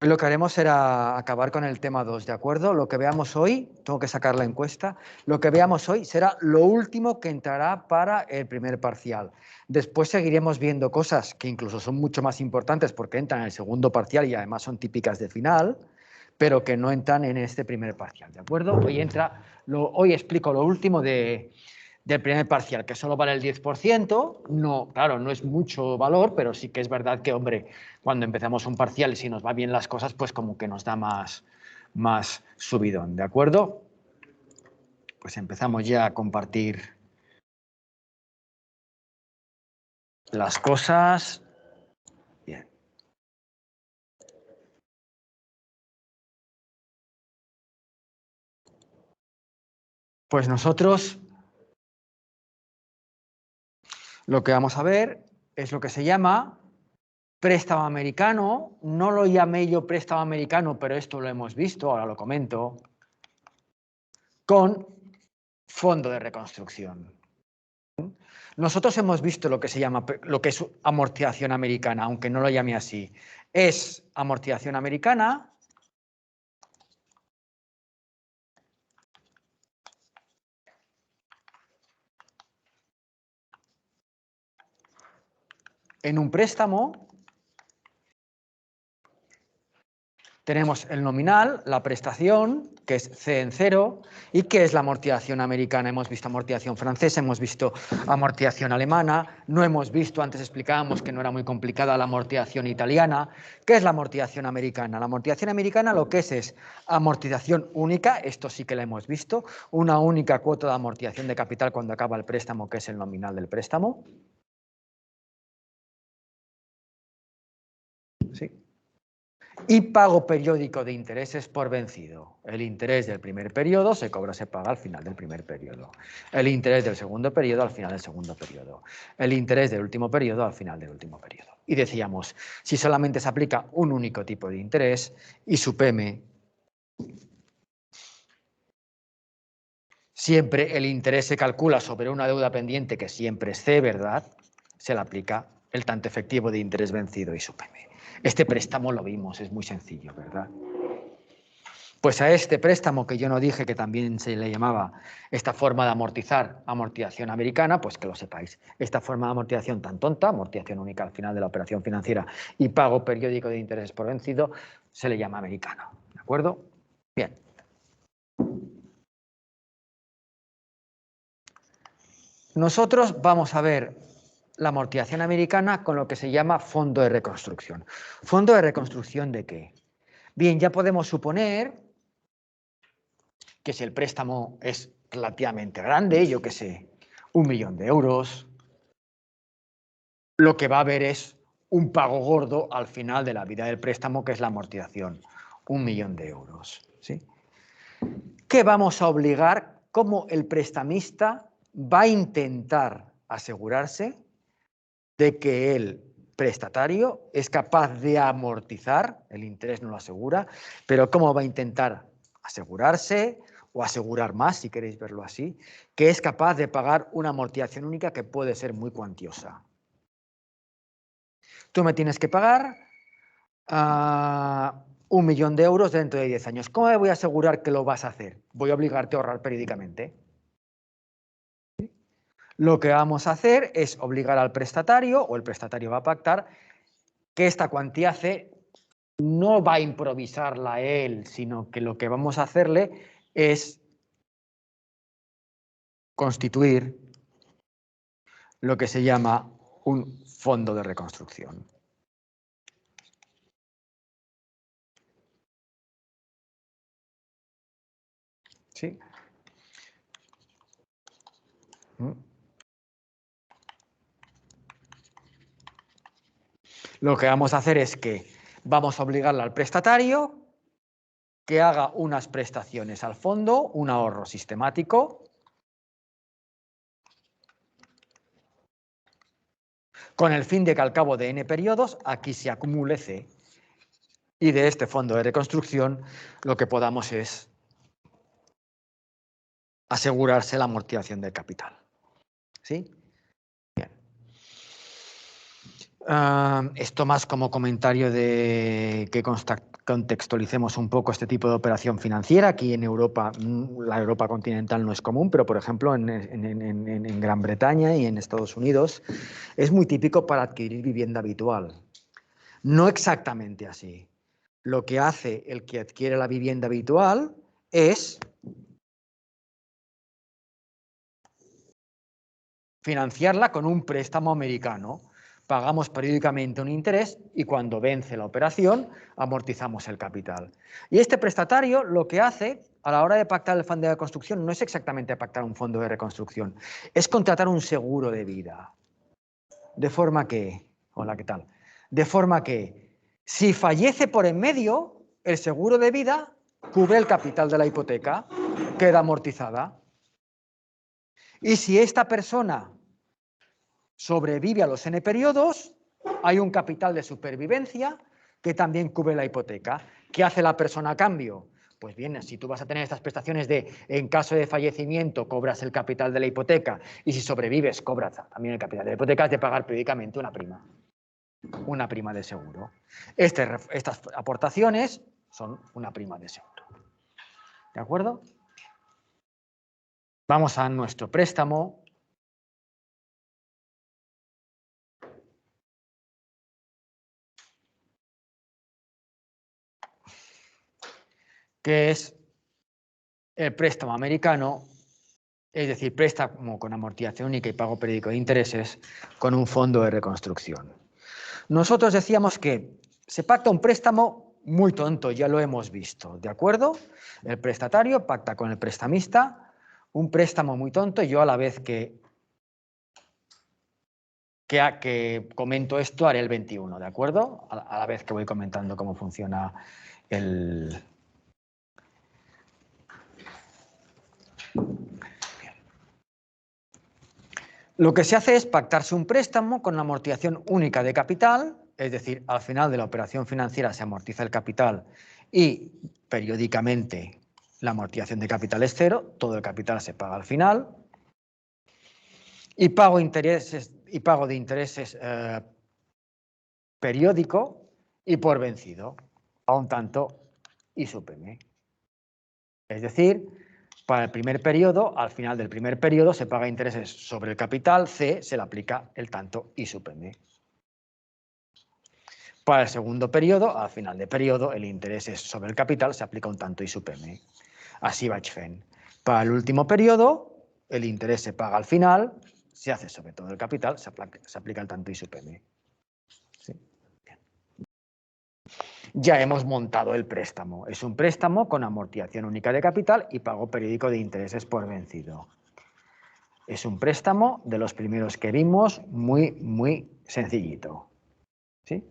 Lo que haremos será acabar con el tema 2, ¿de acuerdo? Lo que veamos hoy, tengo que sacar la encuesta, lo que veamos hoy será lo último que entrará para el primer parcial. Después seguiremos viendo cosas que incluso son mucho más importantes porque entran en el segundo parcial y además son típicas de final, pero que no entran en este primer parcial, ¿de acuerdo? Hoy explico lo último del primer parcial, que solo vale el 10%. No, claro, no es mucho valor, pero sí que es verdad que, hombre, cuando empezamos un parcial y si nos va bien las cosas, pues como que nos da más subidón, ¿de acuerdo? Pues empezamos ya a compartir las cosas. Bien. Pues nosotros lo que vamos a ver es lo que se llama préstamo americano. No lo llamé yo préstamo americano, pero esto lo hemos visto, ahora lo comento, con fondo de reconstrucción. Nosotros hemos visto lo que se llama, lo que es amortización americana, aunque no lo llame así. Es amortización americana en un préstamo. Tenemos el nominal, la prestación, que es C en cero, y que es la amortización americana. Hemos visto amortización francesa, hemos visto amortización alemana, no hemos visto, antes explicábamos que no era muy complicada la amortización italiana. ¿Qué es la amortización americana? La amortización americana lo que es amortización única, esto sí que la hemos visto, una única cuota de amortización de capital cuando acaba el préstamo, que es el nominal del préstamo. Sí. Y pago periódico de intereses por vencido. El interés del primer periodo se paga al final del primer periodo. El interés del segundo periodo al final del segundo periodo. El interés del último periodo al final del último periodo. Y decíamos, si solamente se aplica un único tipo de interés y su PM, siempre el interés se calcula sobre una deuda pendiente que siempre es C, ¿verdad? Se le aplica el tanto efectivo de interés vencido y su PM. Este préstamo lo vimos, es muy sencillo, ¿verdad? Pues a este préstamo que yo no dije que también se le llamaba esta forma de amortizar, amortización americana, pues que lo sepáis. Esta forma de amortización tan tonta, amortización única al final de la operación financiera y pago periódico de intereses por vencido, se le llama americano. ¿De acuerdo? Bien. Nosotros vamos a ver la amortización americana con lo que se llama fondo de reconstrucción. ¿Fondo de reconstrucción de qué? Bien, ya podemos suponer que si el préstamo es relativamente grande, yo qué sé, 1.000.000 de euros, lo que va a haber es un pago gordo al final de la vida del préstamo, que es la amortización, 1.000.000 de euros. ¿Sí? ¿Qué vamos a obligar? ¿Cómo el prestamista va a intentar asegurarse de que el prestatario es capaz de amortizar? El interés no lo asegura, pero ¿cómo va a intentar asegurarse o asegurar más, si queréis verlo así, que es capaz de pagar una amortización única que puede ser muy cuantiosa? Tú me tienes que pagar 1.000.000 de euros dentro de 10 años. ¿Cómo me voy a asegurar que lo vas a hacer? Voy a obligarte a ahorrar periódicamente. Lo que vamos a hacer es obligar al prestatario, o el prestatario va a pactar, que esta cuantía C no va a improvisarla él, sino que lo que vamos a hacerle es constituir lo que se llama un fondo de reconstrucción. ¿Sí? Lo que vamos a hacer es que vamos a obligarle al prestatario que haga unas prestaciones al fondo, un ahorro sistemático, con el fin de que al cabo de n periodos aquí se acumule C. Y de este fondo de reconstrucción lo que podamos es asegurarse la amortización del capital. ¿Sí? Bien. Esto más como comentario de que contextualicemos un poco este tipo de operación financiera. Aquí en Europa, la Europa continental no es común, pero por ejemplo en Gran Bretaña y en Estados Unidos es muy típico para adquirir vivienda habitual. No exactamente así. Lo que hace el que adquiere la vivienda habitual es financiarla con un préstamo americano. Pagamos periódicamente un interés y cuando vence la operación amortizamos el capital. Y este prestatario lo que hace a la hora de pactar el fondo de reconstrucción no es exactamente pactar un fondo de reconstrucción, es contratar un seguro de vida. De forma que, hola, ¿qué tal? De forma que si fallece por en medio, el seguro de vida cubre el capital de la hipoteca, queda amortizada. Y si esta persona sobrevive a los n periodos, hay un capital de supervivencia que también cubre la hipoteca. ¿Qué hace la persona a cambio? Pues bien, si tú vas a tener estas prestaciones de en caso de fallecimiento cobras el capital de la hipoteca y si sobrevives cobras también el capital de la hipoteca, es de pagar periódicamente una prima de seguro. Estas aportaciones son una prima de seguro. ¿De acuerdo? Vamos a nuestro préstamo. Que es el préstamo americano, es decir, préstamo con amortización única y pago periódico de intereses con un fondo de reconstrucción. Nosotros decíamos que se pacta un préstamo muy tonto, ya lo hemos visto, ¿de acuerdo? El prestatario pacta con el prestamista un préstamo muy tonto. Yo a la vez que comento esto haré el 21, ¿de acuerdo? A la vez que voy comentando cómo funciona el... Lo que se hace es pactarse un préstamo con la amortización única de capital, es decir, al final de la operación financiera se amortiza el capital y periódicamente la amortización de capital es cero, todo el capital se paga al final y pago de intereses periódico y por vencido, a un tanto y supeme. Es decir, para el primer periodo, al final del primer periodo se paga intereses sobre el capital, C se le aplica el tanto y supeme. Para el segundo periodo, al final de periodo, el interés es sobre el capital, se aplica un tanto y supeme. Así va fent. Para el último periodo, el interés se paga al final, se hace sobre todo el capital, se aplica el tanto y supeme. ¿Sí? Bien. Ya hemos montado el préstamo. Es un préstamo con amortización única de capital y pago periódico de intereses por vencido. Es un préstamo de los primeros que vimos, muy sencillito. ¿Sí?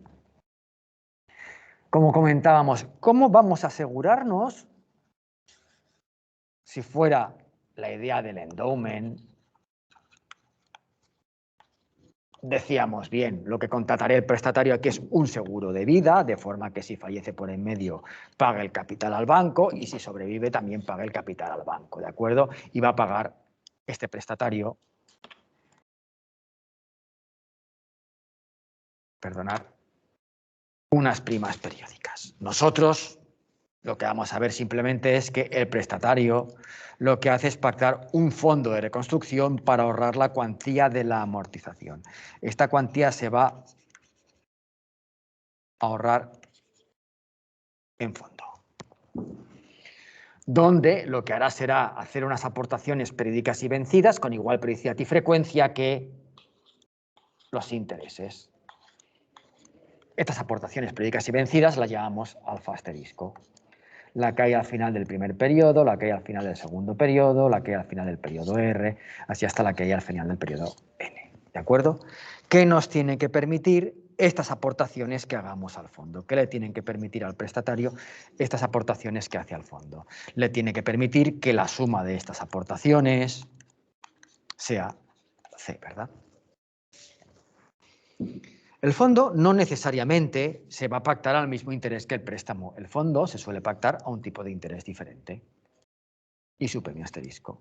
Como comentábamos, ¿cómo vamos a asegurarnos, si fuera la idea del endowment? Decíamos, bien, lo que contrataré el prestatario aquí es un seguro de vida, de forma que si fallece por en medio paga el capital al banco y si sobrevive también paga el capital al banco, ¿de acuerdo? Y va a pagar este prestatario, perdonad, unas primas periódicas. Nosotros lo que vamos a ver simplemente es que el prestatario lo que hace es pactar un fondo de reconstrucción para ahorrar la cuantía de la amortización. Esta cuantía se va a ahorrar en fondo, donde lo que hará será hacer unas aportaciones periódicas y vencidas con igual periodicidad y frecuencia que los intereses. Estas aportaciones periódicas y vencidas las llamamos alfa asterisco. La que hay al final del primer periodo, la que hay al final del segundo periodo, la que hay al final del periodo R, así hasta la que hay al final del periodo N. ¿De acuerdo? ¿Qué nos tiene que permitir estas aportaciones que hagamos al fondo? ¿Qué le tienen que permitir al prestatario estas aportaciones que hace al fondo? Le tiene que permitir que la suma de estas aportaciones sea C, ¿verdad? El fondo no necesariamente se va a pactar al mismo interés que el préstamo. El fondo se suele pactar a un tipo de interés diferente. Y su premio asterisco.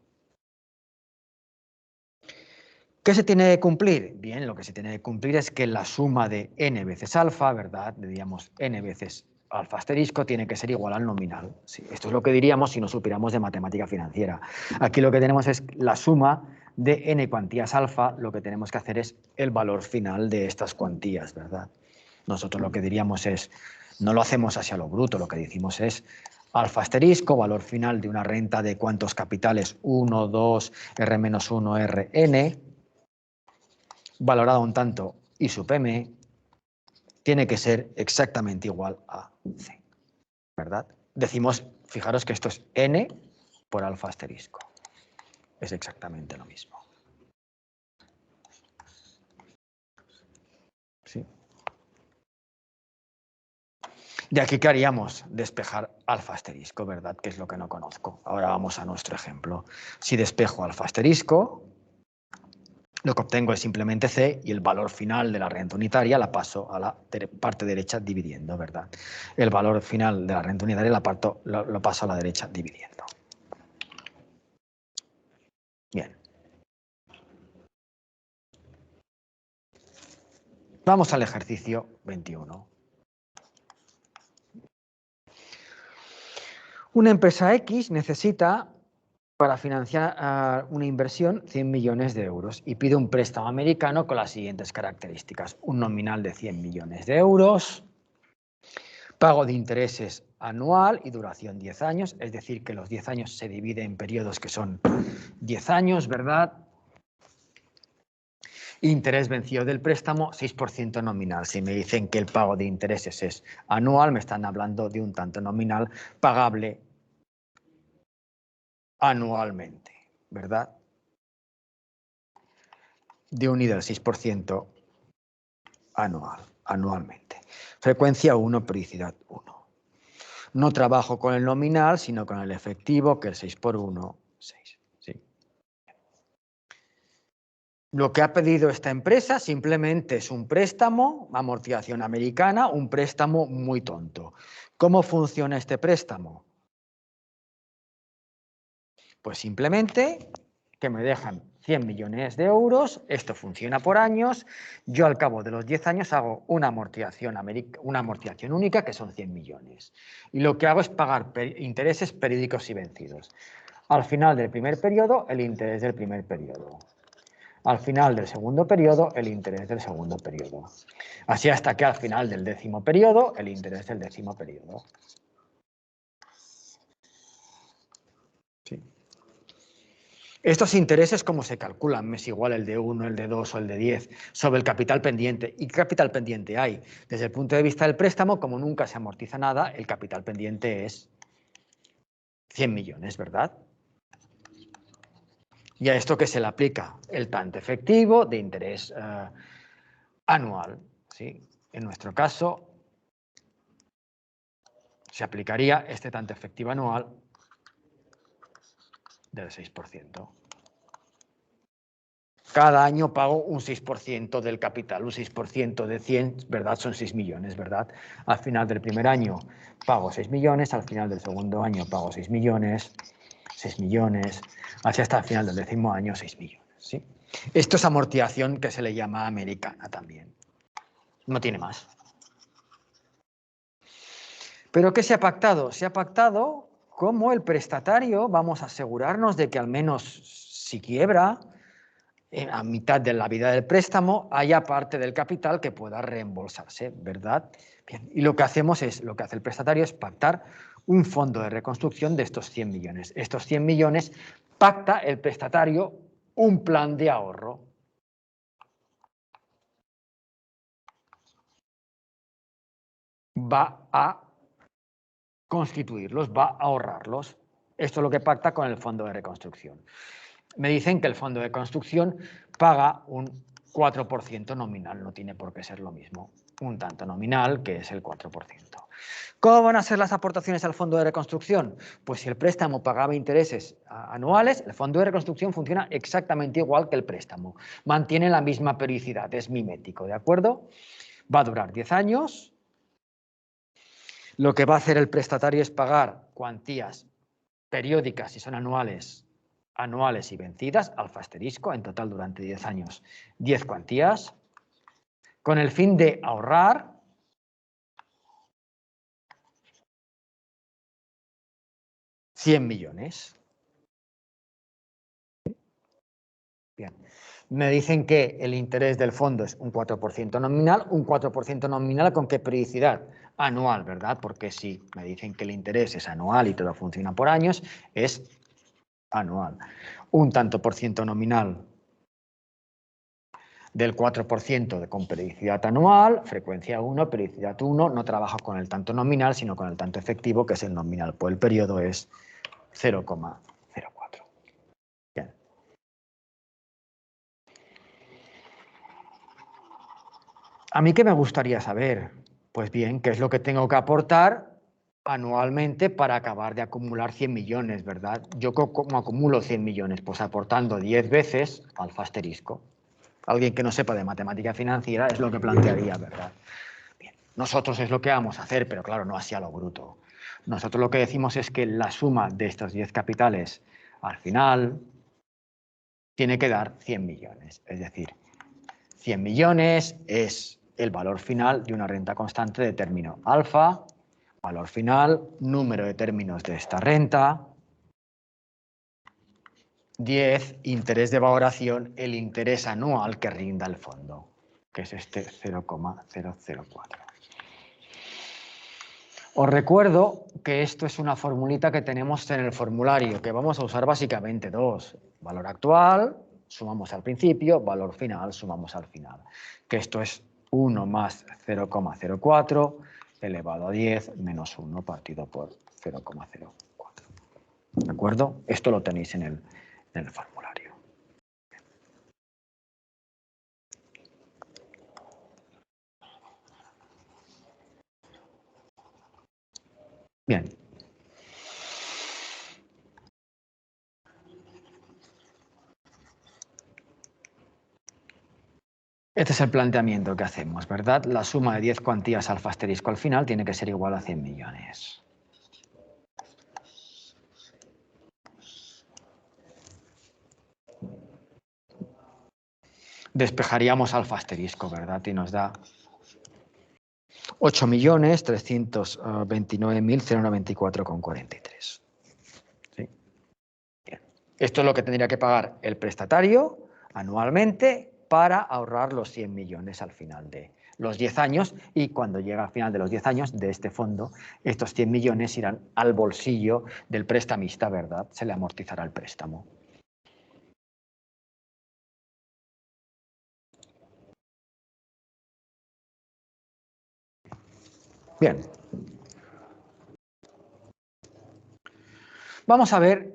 ¿Qué se tiene que cumplir? Bien, lo que se tiene que cumplir es que la suma de n veces alfa, ¿verdad? Diríamos n veces alfa asterisco tiene que ser igual al nominal. Sí, esto es lo que diríamos si no supiéramos de matemática financiera. Aquí lo que tenemos es la suma de n cuantías alfa, lo que tenemos que hacer es el valor final de estas cuantías, ¿verdad? Nosotros lo que diríamos es, no lo hacemos hacia lo bruto, lo que decimos es alfa asterisco, valor final de una renta de cuántos capitales, 1, 2, R-1, Rn, valorado un tanto y sub m, tiene que ser exactamente igual a c, ¿verdad? Decimos, fijaros que esto es n por alfa asterisco. Es exactamente lo mismo. ¿Sí? De aquí, ¿qué haríamos? Despejar alfa asterisco, ¿verdad? Que es lo que no conozco. Ahora vamos a nuestro ejemplo. Si despejo alfa asterisco, lo que obtengo es simplemente C y el valor final de la renta unitaria la paso a la parte derecha dividiendo, ¿verdad? El valor final de la renta unitaria lo paso a la derecha dividiendo. Bien. Vamos al ejercicio 21. Una empresa X necesita, para financiar una inversión, 100 millones de euros y pide un préstamo americano con las siguientes características. Un nominal de 100 millones de euros, pago de intereses anual y duración 10 años, es decir, que los 10 años se divide en periodos que son 10 años, ¿verdad? Interés vencido del préstamo, 6% nominal. Si me dicen que el pago de intereses es anual, me están hablando de un tanto nominal pagable anualmente, ¿verdad? De un y del 6% anualmente. Frecuencia 1, periodicidad 1. No trabajo con el nominal, sino con el efectivo, que el 6 por 1, 6. ¿Sí? Lo que ha pedido esta empresa simplemente es un préstamo, amortización americana, un préstamo muy tonto. ¿Cómo funciona este préstamo? Pues simplemente que me dejan 100 millones de euros, esto funciona por años, yo al cabo de los 10 años hago una amortización única que son 100 millones. Y lo que hago es pagar intereses periódicos y vencidos. Al final del primer periodo, el interés del primer periodo. Al final del segundo periodo, el interés del segundo periodo. Así hasta que al final del 10º periodo, el interés del 10º periodo. Sí. Estos intereses, ¿cómo se calculan? ¿Es igual el de 1, el de 2 o el de 10 sobre el capital pendiente? ¿Y qué capital pendiente hay? Desde el punto de vista del préstamo, como nunca se amortiza nada, el capital pendiente es 100 millones, ¿verdad? ¿Y a esto qué se le aplica? El tanto efectivo de interés anual. ¿Sí? En nuestro caso, se aplicaría este tanto efectivo anual del 6%. Cada año pago un 6% del capital, un 6% de 100, ¿verdad? Son 6 millones, ¿verdad? Al final del primer año pago 6 millones, al final del segundo año pago 6 millones, así hasta el final del 10º año 6 millones, ¿sí? Esto es amortización que se le llama americana también. No tiene más. ¿Pero qué se ha pactado? Se ha pactado como el prestatario, vamos a asegurarnos de que al menos si quiebra, a mitad de la vida del préstamo, haya parte del capital que pueda reembolsarse, ¿verdad? Bien, y lo que hacemos es, lo que hace el prestatario es pactar un fondo de reconstrucción de estos 100 millones. Estos 100 millones pacta el prestatario un plan de ahorro. Va a constituirlos, va a ahorrarlos. Esto es lo que pacta con el fondo de reconstrucción. Me dicen que el fondo de construcción paga un 4% nominal, no tiene por qué ser lo mismo. Un tanto nominal, que es el 4%. ¿Cómo van a ser las aportaciones al fondo de reconstrucción? Pues si el préstamo pagaba intereses anuales, el fondo de reconstrucción funciona exactamente igual que el préstamo. Mantiene la misma periodicidad, es mimético, ¿de acuerdo? Va a durar 10 años. Lo que va a hacer el prestatario es pagar cuantías periódicas, si son anuales, anuales y vencidas, alfa asterisco, en total durante 10 años, 10 cuantías, con el fin de ahorrar $100 millones. Bien. Me dicen que el interés del fondo es un 4% nominal. ¿Un 4% nominal con qué periodicidad? Anual, ¿verdad? Porque si me dicen que el interés es anual y todo funciona por años, es anual. Un tanto por ciento nominal del 4% con periodicidad anual, frecuencia 1, periodicidad 1, no trabajo con el tanto nominal, sino con el tanto efectivo, que es el nominal, pues el periodo es 0,04. Bien. ¿A mí qué me gustaría saber? Pues bien, ¿qué es lo que tengo que aportar anualmente para acabar de acumular 100 millones, ¿verdad? ¿Yo cómo acumulo 100 millones? Pues aportando 10 veces alfa asterisco. Alguien que no sepa de matemática financiera es lo que plantearía, ¿verdad? Bien, nosotros es lo que vamos a hacer, pero claro, no así a lo bruto. Nosotros lo que decimos es que la suma de estos 10 capitales al final tiene que dar 100 millones. Es decir, 100 millones es el valor final de una renta constante de término alfa, valor final, número de términos de esta renta, 10, interés de valoración, el interés anual que rinda el fondo, que es este 0,004. Os recuerdo que esto es una formulita que tenemos en el formulario, que vamos a usar básicamente dos. Valor actual, sumamos al principio, valor final, sumamos al final. Que esto es 1 más 0,04 elevado a 10 menos 1 partido por 0,04. ¿De acuerdo? Esto lo tenéis en el formulario. Bien. Este es el planteamiento que hacemos, ¿verdad? La suma de 10 cuantías alfa asterisco al final tiene que ser igual a 100 millones. Despejaríamos alfa asterisco, ¿verdad? Y nos da 8.329.094,43. ¿Sí? Bien. Esto es lo que tendría que pagar el prestatario anualmente para ahorrar los 100 millones al final de los 10 años, y cuando llega al final de los 10 años de este fondo, estos 100 millones irán al bolsillo del prestamista, ¿verdad? Se le amortizará el préstamo. Bien. Vamos a ver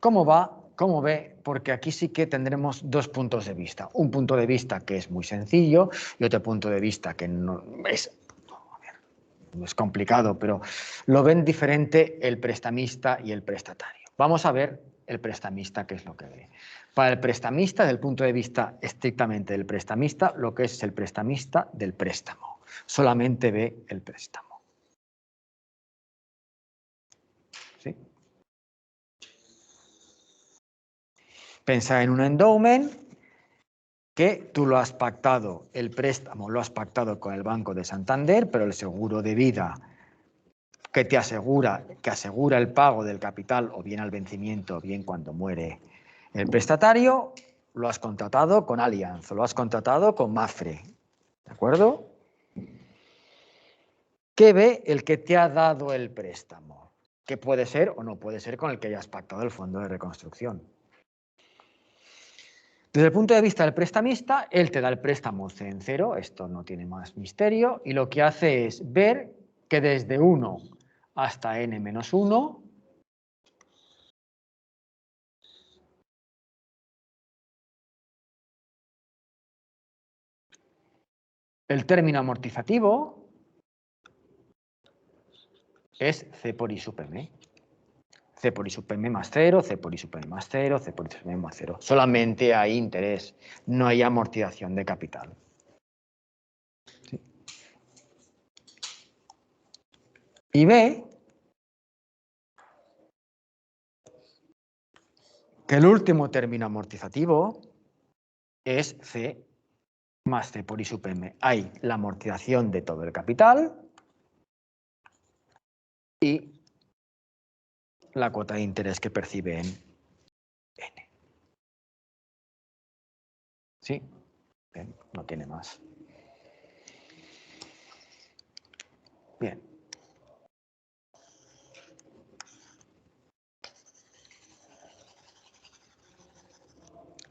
cómo va, cómo ve, porque aquí sí que tendremos dos puntos de vista. Un punto de vista que es muy sencillo y otro punto de vista que no es complicado, pero lo ven diferente el prestamista y el prestatario. Vamos a ver el prestamista qué es lo que ve. Para el prestamista, desde el punto de vista estrictamente del prestamista, lo que es el prestamista del préstamo. Solamente ve el préstamo. ¿Sí? Pensa en un endowment que tú lo has pactado, el préstamo lo has pactado con el Banco de Santander, pero el seguro de vida que asegura el pago del capital o bien al vencimiento o bien cuando muere el prestatario, lo has contratado con Allianz, lo has contratado con Mafre, ¿de acuerdo? ¿Qué ve el que te ha dado el préstamo? ¿Qué puede ser o no puede ser con el que hayas pactado el fondo de reconstrucción? Desde el punto de vista del prestamista, él te da el préstamo en cero, esto no tiene más misterio, y lo que hace es ver que desde 1 hasta n-1, el término amortizativo es C por I sub M. C por I sub M más 0, C por I sub M más 0, C por I sub M más 0. Solamente hay interés, no hay amortización de capital. ¿Sí? Y B que el último término amortizativo es C más C por I sub M. Hay la amortización de todo el capital y la cuota de interés que percibe en N. ¿Sí? Bien, no tiene más. Bien.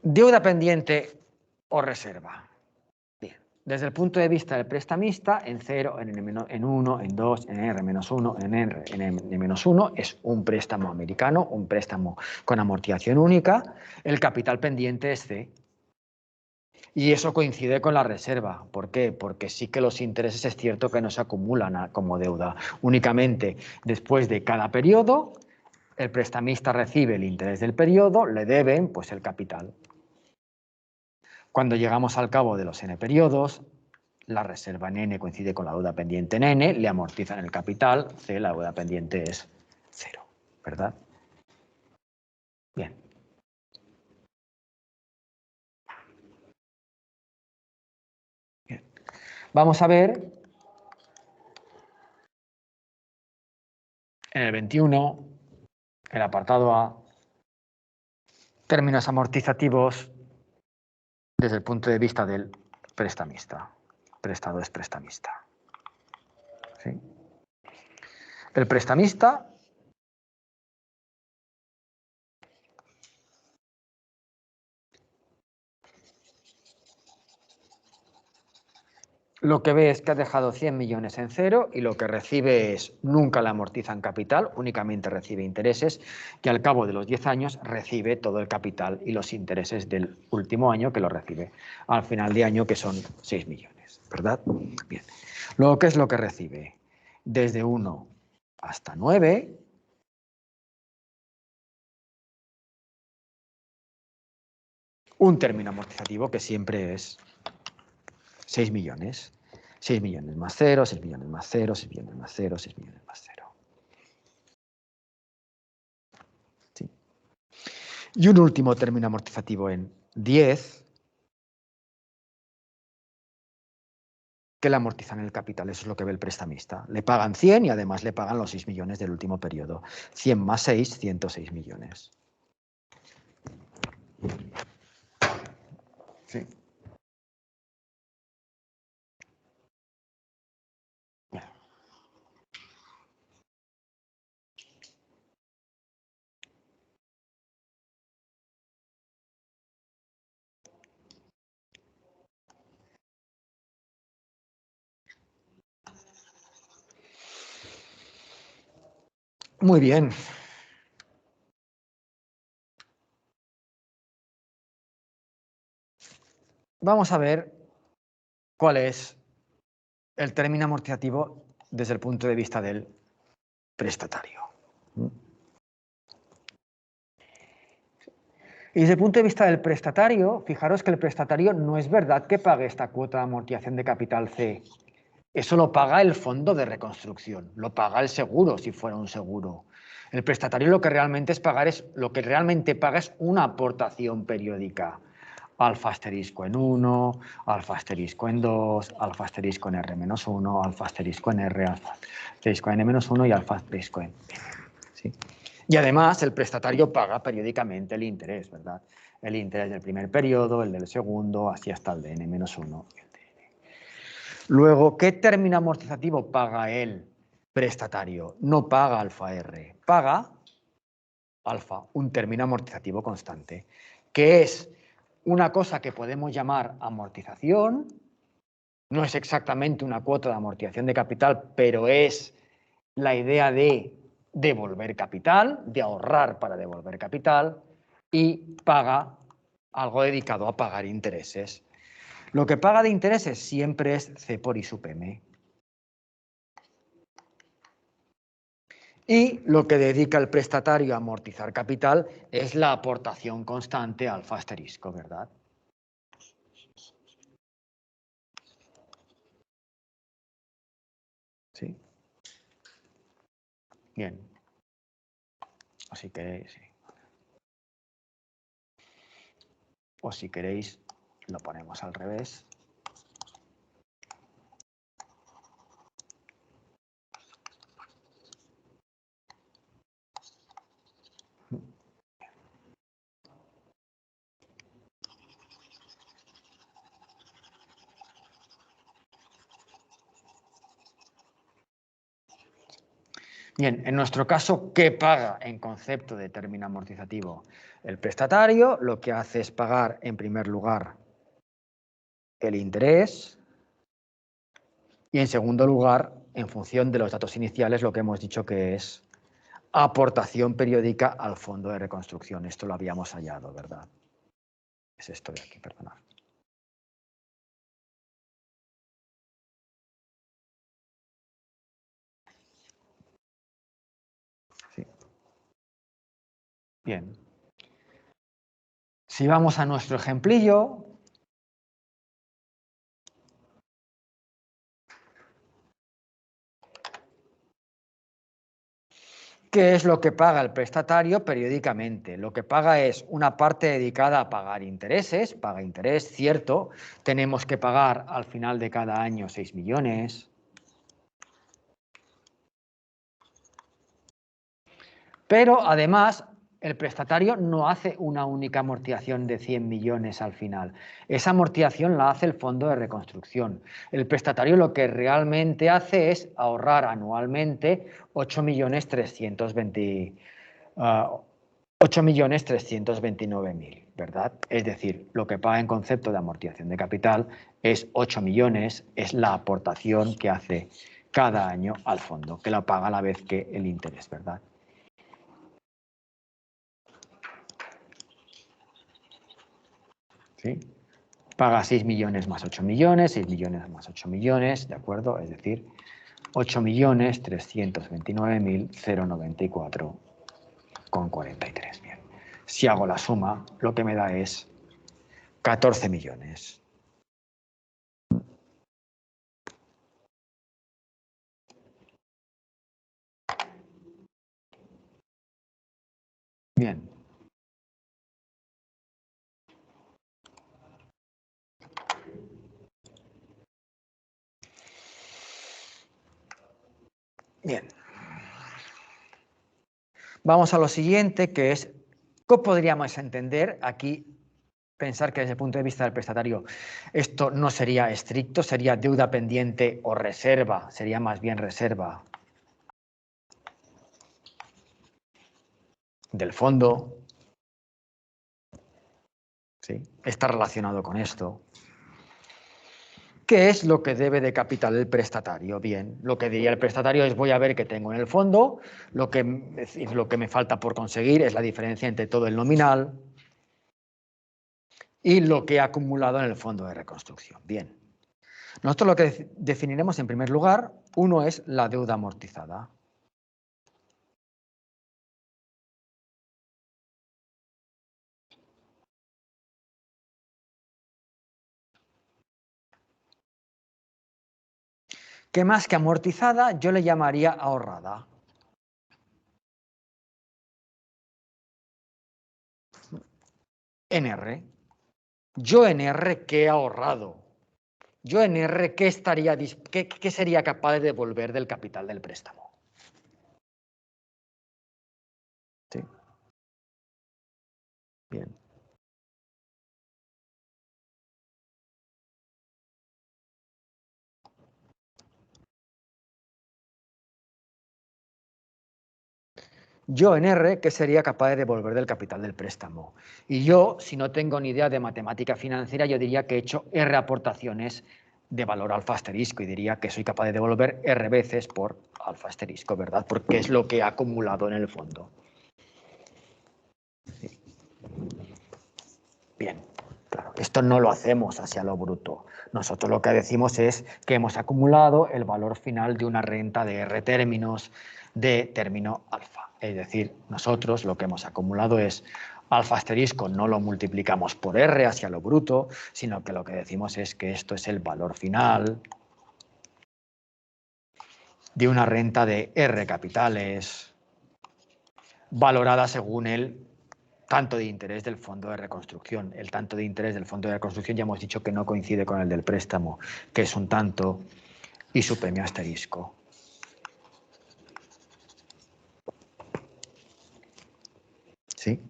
Deuda pendiente o reserva. Bien. Desde el punto de vista del prestamista, en 0, en 1, en 2, en R-1, en N-1, es un préstamo americano, un préstamo con amortización única. El capital pendiente es C. Y eso coincide con la reserva. ¿Por qué? Porque sí que los intereses es cierto que no se acumulan como deuda. Únicamente después de cada periodo, el prestamista recibe el interés del periodo, le deben pues el capital. Cuando llegamos al cabo de los n periodos, la reserva en n coincide con la deuda pendiente en n, le amortizan el capital, c, la deuda pendiente es 0, ¿verdad? Bien. Bien. Vamos a ver en el 21, el apartado A, términos amortizativos desde el punto de vista del prestamista. Prestado es prestamista. ¿Sí? El prestamista lo que ve es que ha dejado 100 millones en cero y lo que recibe es, nunca le amortizan capital, únicamente recibe intereses, y al cabo de los 10 años recibe todo el capital y los intereses del último año que lo recibe al final de año, que son 6 millones, ¿verdad? Bien. Luego, ¿qué es lo que recibe? Desde 1 hasta 9, un término amortizativo que siempre es 6 millones. 6 millones más 0, 6 millones más 0, 6 millones más 0, 6 millones más 0. ¿Sí? Y un último término amortizativo en 10, que le amortizan el capital. Eso es lo que ve el prestamista. Le pagan 100 y además le pagan los 6 millones del último periodo. 100 más 6, 106 millones. Sí. Muy bien. Vamos a ver cuál es el término amortizativo desde el punto de vista del prestatario. Y desde el punto de vista del prestatario, fijaros que el prestatario no es verdad que pague esta cuota de amortización de capital C. Eso lo paga el fondo de reconstrucción, lo paga el seguro si fuera un seguro. El prestatario lo que realmente paga es una aportación periódica. Alfa asterisco en 1, alfa asterisco en 2, alfa asterisco en R-1, alfa asterisco en R, alfa asterisco en N-1 y alfa asterisco en N. ¿Sí? Y además el prestatario paga periódicamente el interés, ¿verdad? El interés del primer periodo, el del segundo, así hasta el de N-1. Luego, ¿qué término amortizativo paga el prestatario? No paga alfa R, paga alfa, un término amortizativo constante, que es una cosa que podemos llamar amortización, no es exactamente una cuota de amortización de capital, pero es la idea de devolver capital, de ahorrar para devolver capital, y paga algo dedicado a pagar intereses. Lo que paga de intereses siempre es C por I sub M. Y lo que dedica el prestatario a amortizar capital es la aportación constante alfa asterisco, ¿verdad? Sí. Bien. Así que sí. O si queréis, lo ponemos al revés. Bien, en nuestro caso, ¿qué paga en concepto de término amortizativo? El prestatario lo que hace es pagar, en primer lugar, el interés y, en segundo lugar, en función de los datos iniciales, lo que hemos dicho que es aportación periódica al fondo de reconstrucción. Esto lo habíamos hallado, ¿verdad? Es esto de aquí, perdonad. Sí. Bien. Si vamos a nuestro ejemplillo, ¿qué es lo que paga el prestatario periódicamente? Lo que paga es una parte dedicada a pagar intereses, paga interés, cierto, tenemos que pagar al final de cada año 6 millones, pero además el prestatario no hace una única amortización de 100 millones al final. Esa amortización la hace el fondo de reconstrucción. El prestatario lo que realmente hace es ahorrar anualmente 8.329.000, ¿verdad? Es decir, lo que paga en concepto de amortización de capital es 8 millones, es la aportación que hace cada año al fondo, que lo paga a la vez que el interés, ¿verdad? ¿Sí? Paga 6 millones más 8 millones, 6 millones más 8 millones, ¿de acuerdo? Es decir, 8.329.094,43. Bien. Si hago la suma, lo que me da es 14 millones. Bien. Bien. Vamos a lo siguiente, que es, ¿cómo podríamos entender aquí? Pensar que desde el punto de vista del prestatario esto no sería estricto, sería deuda pendiente o reserva, sería más bien reserva del fondo, ¿sí? Está relacionado con esto. ¿Qué es lo que debe de capital el prestatario? Bien, lo que diría el prestatario es voy a ver qué tengo en el fondo, lo que me falta por conseguir es la diferencia entre todo el nominal y lo que he acumulado en el fondo de reconstrucción. Bien. Nosotros lo que definiremos en primer lugar, uno es la deuda amortizada. Que más que amortizada yo le llamaría ahorrada. En R. Yo en R, ¿qué he ahorrado? Yo en R, ¿qué sería capaz de devolver del capital del préstamo? ¿Sí? Bien. Yo en R, ¿qué sería capaz de devolver del capital del préstamo? Y yo, si no tengo ni idea de matemática financiera, yo diría que he hecho R aportaciones de valor alfa asterisco y diría que soy capaz de devolver R veces por alfa asterisco, ¿verdad? Porque es lo que he acumulado en el fondo. Sí. Bien, claro, esto no lo hacemos hacia lo bruto. Nosotros lo que decimos es que hemos acumulado el valor final de una renta de R términos de término alfa. Es decir, nosotros lo que hemos acumulado es alfa asterisco, no lo multiplicamos por R hacia lo bruto, sino que lo que decimos es que esto es el valor final de una renta de R capitales valorada según el tanto de interés del fondo de reconstrucción. El tanto de interés del fondo de reconstrucción ya hemos dicho que no coincide con el del préstamo, que es un tanto y su premio asterisco. ¿Sí?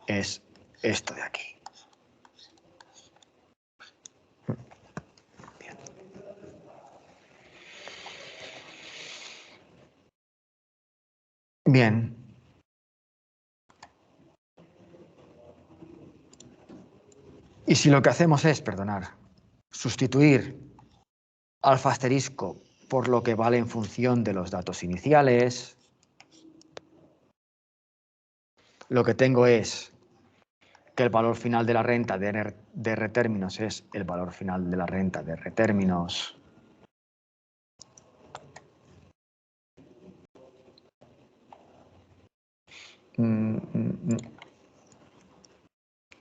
Es esto de aquí. Bien. Bien. Y si lo que hacemos es, perdonar, sustituir alfa asterisco por lo que vale en función de los datos iniciales, lo que tengo es que el valor final de la renta de R términos es el valor final de la renta de R términos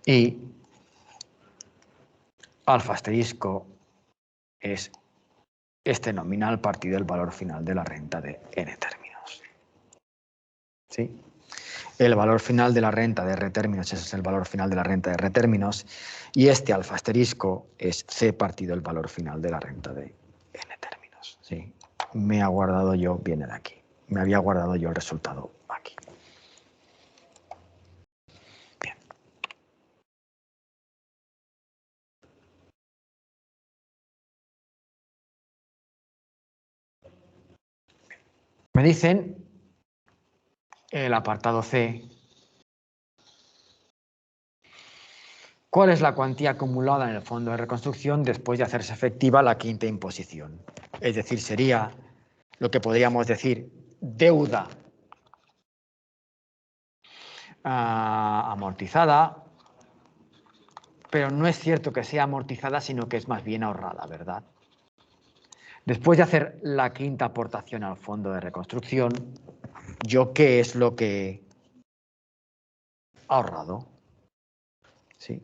y alfa asterisco es este nominal partido del valor final de la renta de N términos. ¿Sí? El valor final de la renta de R términos, ese es el valor final de la renta de R términos, y este alfa asterisco es C partido el valor final de la renta de N términos. ¿Sí? Me ha guardado yo, viene de aquí. Me había guardado yo el resultado aquí. Bien. Me dicen el apartado C. ¿Cuál es la cuantía acumulada en el fondo de reconstrucción después de hacerse efectiva la quinta imposición? Es decir, sería lo que podríamos decir deuda amortizada, pero no es cierto que sea amortizada, sino que es más bien ahorrada, ¿verdad? Después de hacer la quinta aportación al fondo de reconstrucción, ¿yo qué es lo que he ahorrado? ¿Sí?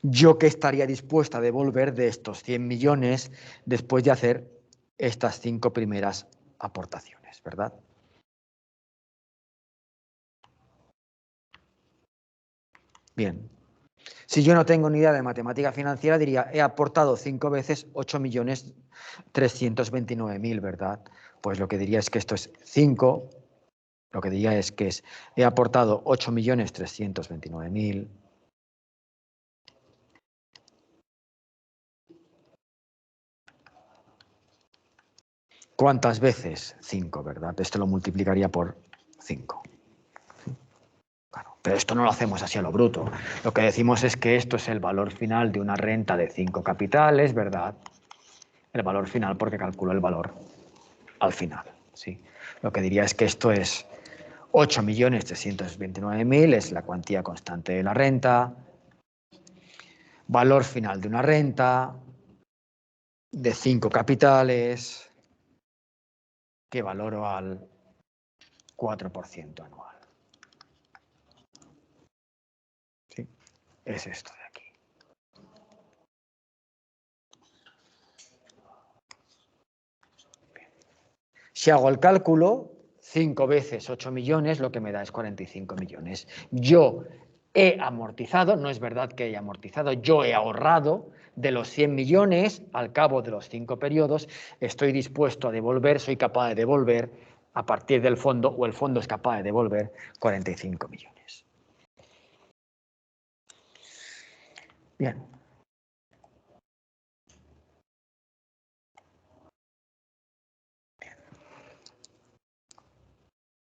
¿Yo qué estaría dispuesta a devolver de estos 100 millones después de hacer estas 5 primeras aportaciones, ¿verdad? Bien. Si yo no tengo ni idea de matemática financiera, diría, he aportado 5 veces 8.329.000, ¿verdad? Pues lo que diría es que esto es 5, lo que diría es que he aportado 8.329.000. ¿Cuántas veces? 5, ¿verdad? Esto lo multiplicaría por 5. Claro, pero esto no lo hacemos así a lo bruto. Lo que decimos es que esto es el valor final de una renta de 5 capitales, ¿verdad? El valor final porque calculo el valor al final, ¿sí? Lo que diría es que esto es 8.329.000, es la cuantía constante de la renta, valor final de una renta de 5 capitales que valoro al 4% anual. ¿Sí? Es esto de aquí. Bien. Si hago el cálculo, 5 veces 8 millones, lo que me da es 45 millones. Yo he amortizado, no es verdad que haya amortizado, yo he ahorrado de los 100 millones al cabo de los 5 periodos, estoy dispuesto a devolver, soy capaz de devolver a partir del fondo, o el fondo es capaz de devolver 45 millones. Bien.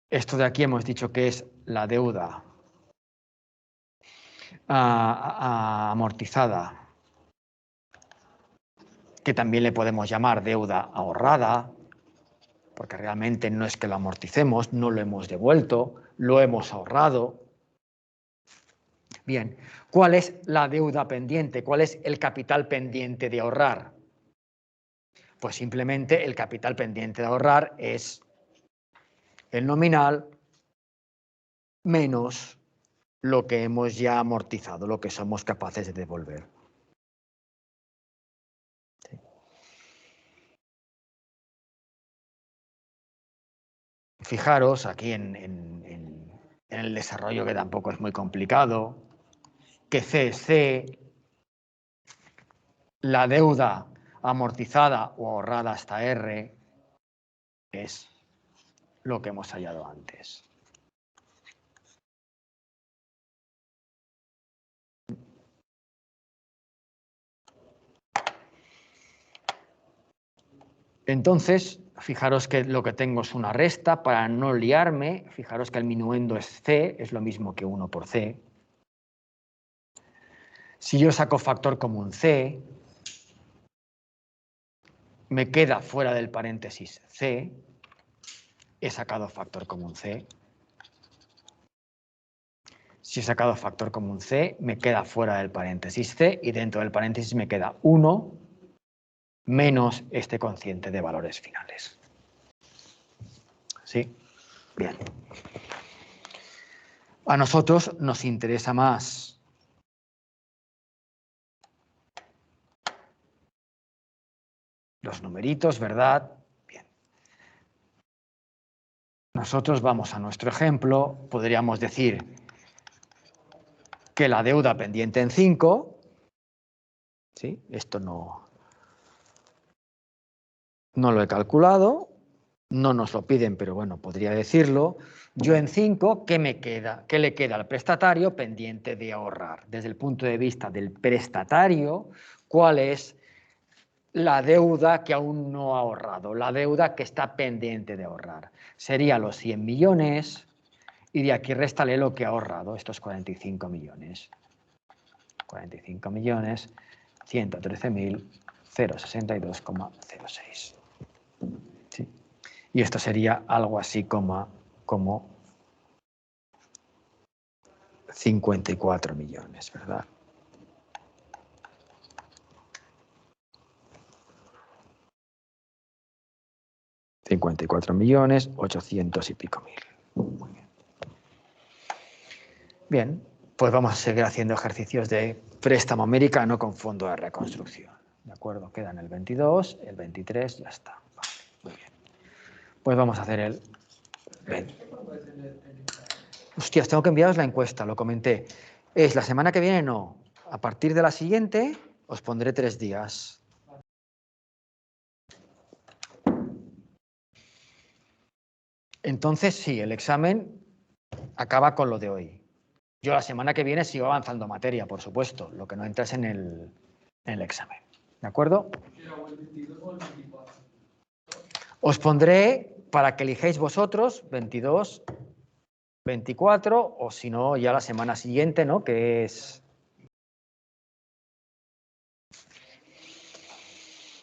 Esto de aquí hemos dicho que es la deuda amortizada, que también le podemos llamar deuda ahorrada, porque realmente no es que lo amorticemos, no lo hemos devuelto, lo hemos ahorrado. Bien, ¿cuál es la deuda pendiente? ¿Cuál es el capital pendiente de ahorrar? Pues simplemente el capital pendiente de ahorrar es el nominal menos lo que hemos ya amortizado, lo que somos capaces de devolver. ¿Sí? Fijaros aquí en el desarrollo, que tampoco es muy complicado, que C es C, la deuda amortizada o ahorrada hasta R es lo que hemos hallado antes. Entonces, fijaros que lo que tengo es una resta. Para no liarme, fijaros que el minuendo es C, es lo mismo que 1 por C. Si yo saco factor común C, me queda fuera del paréntesis C. He sacado factor común C. Si he sacado factor común C, me queda fuera del paréntesis C y dentro del paréntesis me queda 1 menos este cociente de valores finales. ¿Sí? Bien. A nosotros nos interesa más los numeritos, ¿verdad? Bien. Nosotros vamos a nuestro ejemplo. Podríamos decir que la deuda pendiente en 5, ¿sí? Esto no lo he calculado, no nos lo piden, pero bueno, podría decirlo. Yo en 5, ¿qué me queda? ¿Qué le queda al prestatario pendiente de ahorrar? Desde el punto de vista del prestatario, ¿cuál es la deuda que aún no ha ahorrado? La deuda que está pendiente de ahorrar. Sería los 100 millones y de aquí réstale lo que ha ahorrado, estos 45 millones. 45 millones, 113.062,06. ¿Sí? Y esto sería algo así como 54 millones, ¿verdad? $54.800.000 y pico. Muy bien. Bien, pues vamos a seguir haciendo ejercicios de préstamo americano con fondo de reconstrucción. ¿De acuerdo? Quedan el 22, el 23, ya está. Vale, muy bien. Pues vamos a hacer el 20. Hostias, tengo que enviaros la encuesta, lo comenté. ¿Es la semana que viene? No. A partir de la siguiente os pondré 3 días. Entonces, sí, el examen acaba con lo de hoy. Yo la semana que viene sigo avanzando materia, por supuesto, lo que no entras en el examen. ¿De acuerdo? Os pondré para que elijáis vosotros 22, 24 o si no ya la semana siguiente, ¿no? Que es...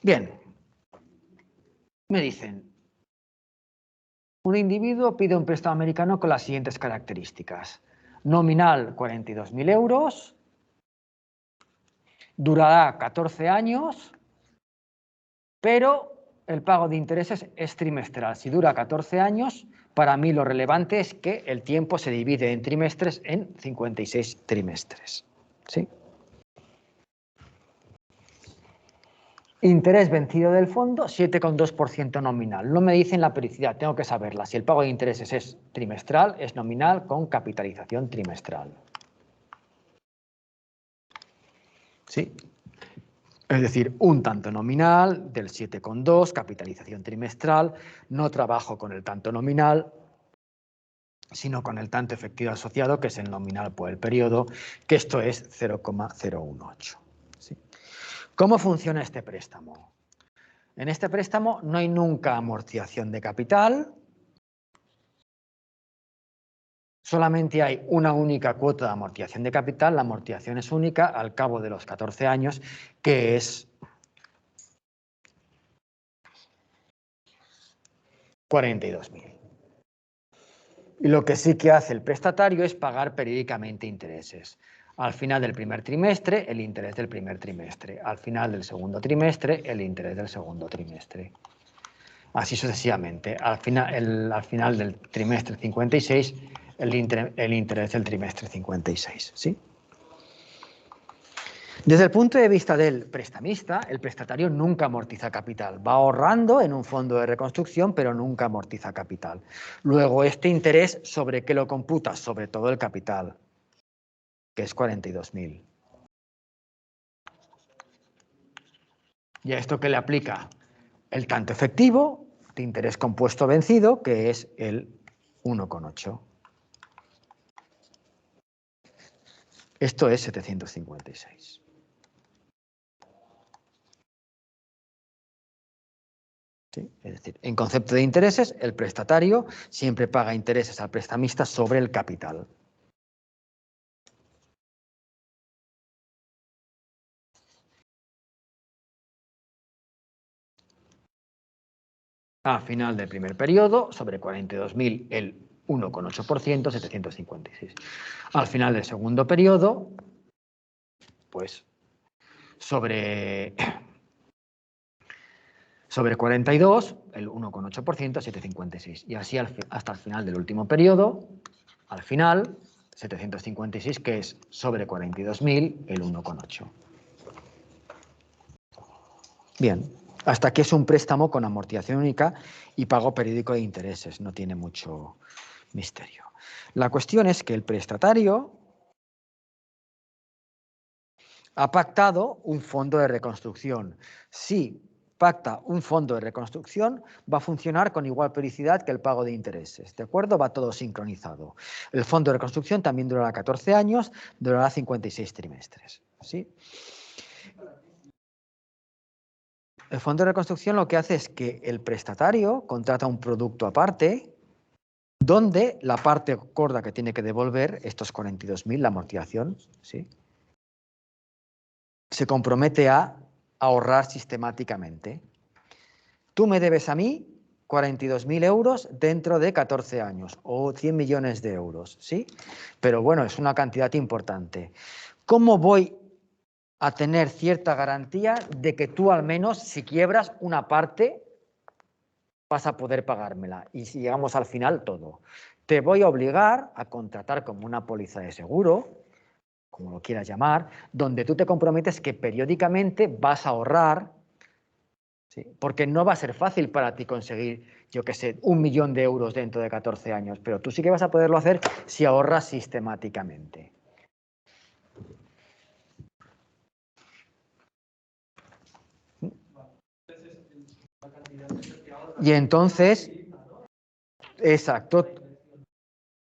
Bien. Me dicen, un individuo pide un préstamo americano con las siguientes características. Nominal 42.000 euros, durará 14 años, pero el pago de intereses es trimestral. Si dura 14 años, para mí lo relevante es que el tiempo se divide en trimestres en 56 trimestres. ¿Sí? Interés vencido del fondo, 7,2% nominal. No me dicen la periodicidad, tengo que saberla. Si el pago de intereses es trimestral, es nominal con capitalización trimestral. ¿Sí? Es decir, un tanto nominal del 7,2, capitalización trimestral. No trabajo con el tanto nominal, sino con el tanto efectivo asociado, que es el nominal por el periodo, que esto es 0,018. ¿Sí? ¿Cómo funciona este préstamo? En este préstamo no hay nunca amortización de capital, solamente hay una única cuota de amortización de capital, la amortización es única al cabo de los 14 años, que es 42.000. Y lo que sí que hace el prestatario es pagar periódicamente intereses. Al final del primer trimestre, el interés del primer trimestre. Al final del segundo trimestre, el interés del segundo trimestre. Así sucesivamente. Al final del trimestre 56, el interés del trimestre 56. ¿Sí? Desde el punto de vista del prestamista, el prestatario nunca amortiza capital. Va ahorrando en un fondo de reconstrucción, pero nunca amortiza capital. Luego, este interés, ¿sobre qué lo computa? Sobre todo el capital, que es 42.000. ¿Y a esto qué le aplica? El tanto efectivo de interés compuesto vencido, que es el 1,8. Esto es 756. ¿Sí? Es decir, en concepto de intereses, el prestatario siempre paga intereses al prestamista sobre el capital. A final del primer periodo, sobre 42.000, el 1,8%, 756. Al final del segundo periodo, pues sobre 42, el 1,8%, 756. Y así hasta el final del último periodo, al final, 756, que es sobre 42.000, el 1,8. Bien, hasta aquí es un préstamo con amortización única y pago periódico de intereses. No tiene mucho misterio. La cuestión es que el prestatario ha pactado un fondo de reconstrucción. Si pacta un fondo de reconstrucción, va a funcionar con igual periodicidad que el pago de intereses. ¿De acuerdo? Va todo sincronizado. El fondo de reconstrucción también durará 14 años, durará 56 trimestres. ¿Sí? El fondo de reconstrucción lo que hace es que el prestatario contrata un producto aparte donde la parte gorda que tiene que devolver, estos 42.000, la amortización, ¿sí?, se compromete a ahorrar sistemáticamente. Tú me debes a mí 42.000 euros dentro de 14 años o 100 millones de euros, ¿sí? Pero bueno, es una cantidad importante. ¿Cómo voy a tener cierta garantía de que tú al menos, si quiebras una parte, vas a poder pagármela? Y si llegamos al final, todo. Te voy a obligar a contratar como una póliza de seguro, como lo quieras llamar, donde tú te comprometes que periódicamente vas a ahorrar, ¿sí?, porque no va a ser fácil para ti conseguir, yo qué sé, 1 millón de euros dentro de 14 años, pero tú sí que vas a poderlo hacer si ahorras sistemáticamente. Y entonces, exacto,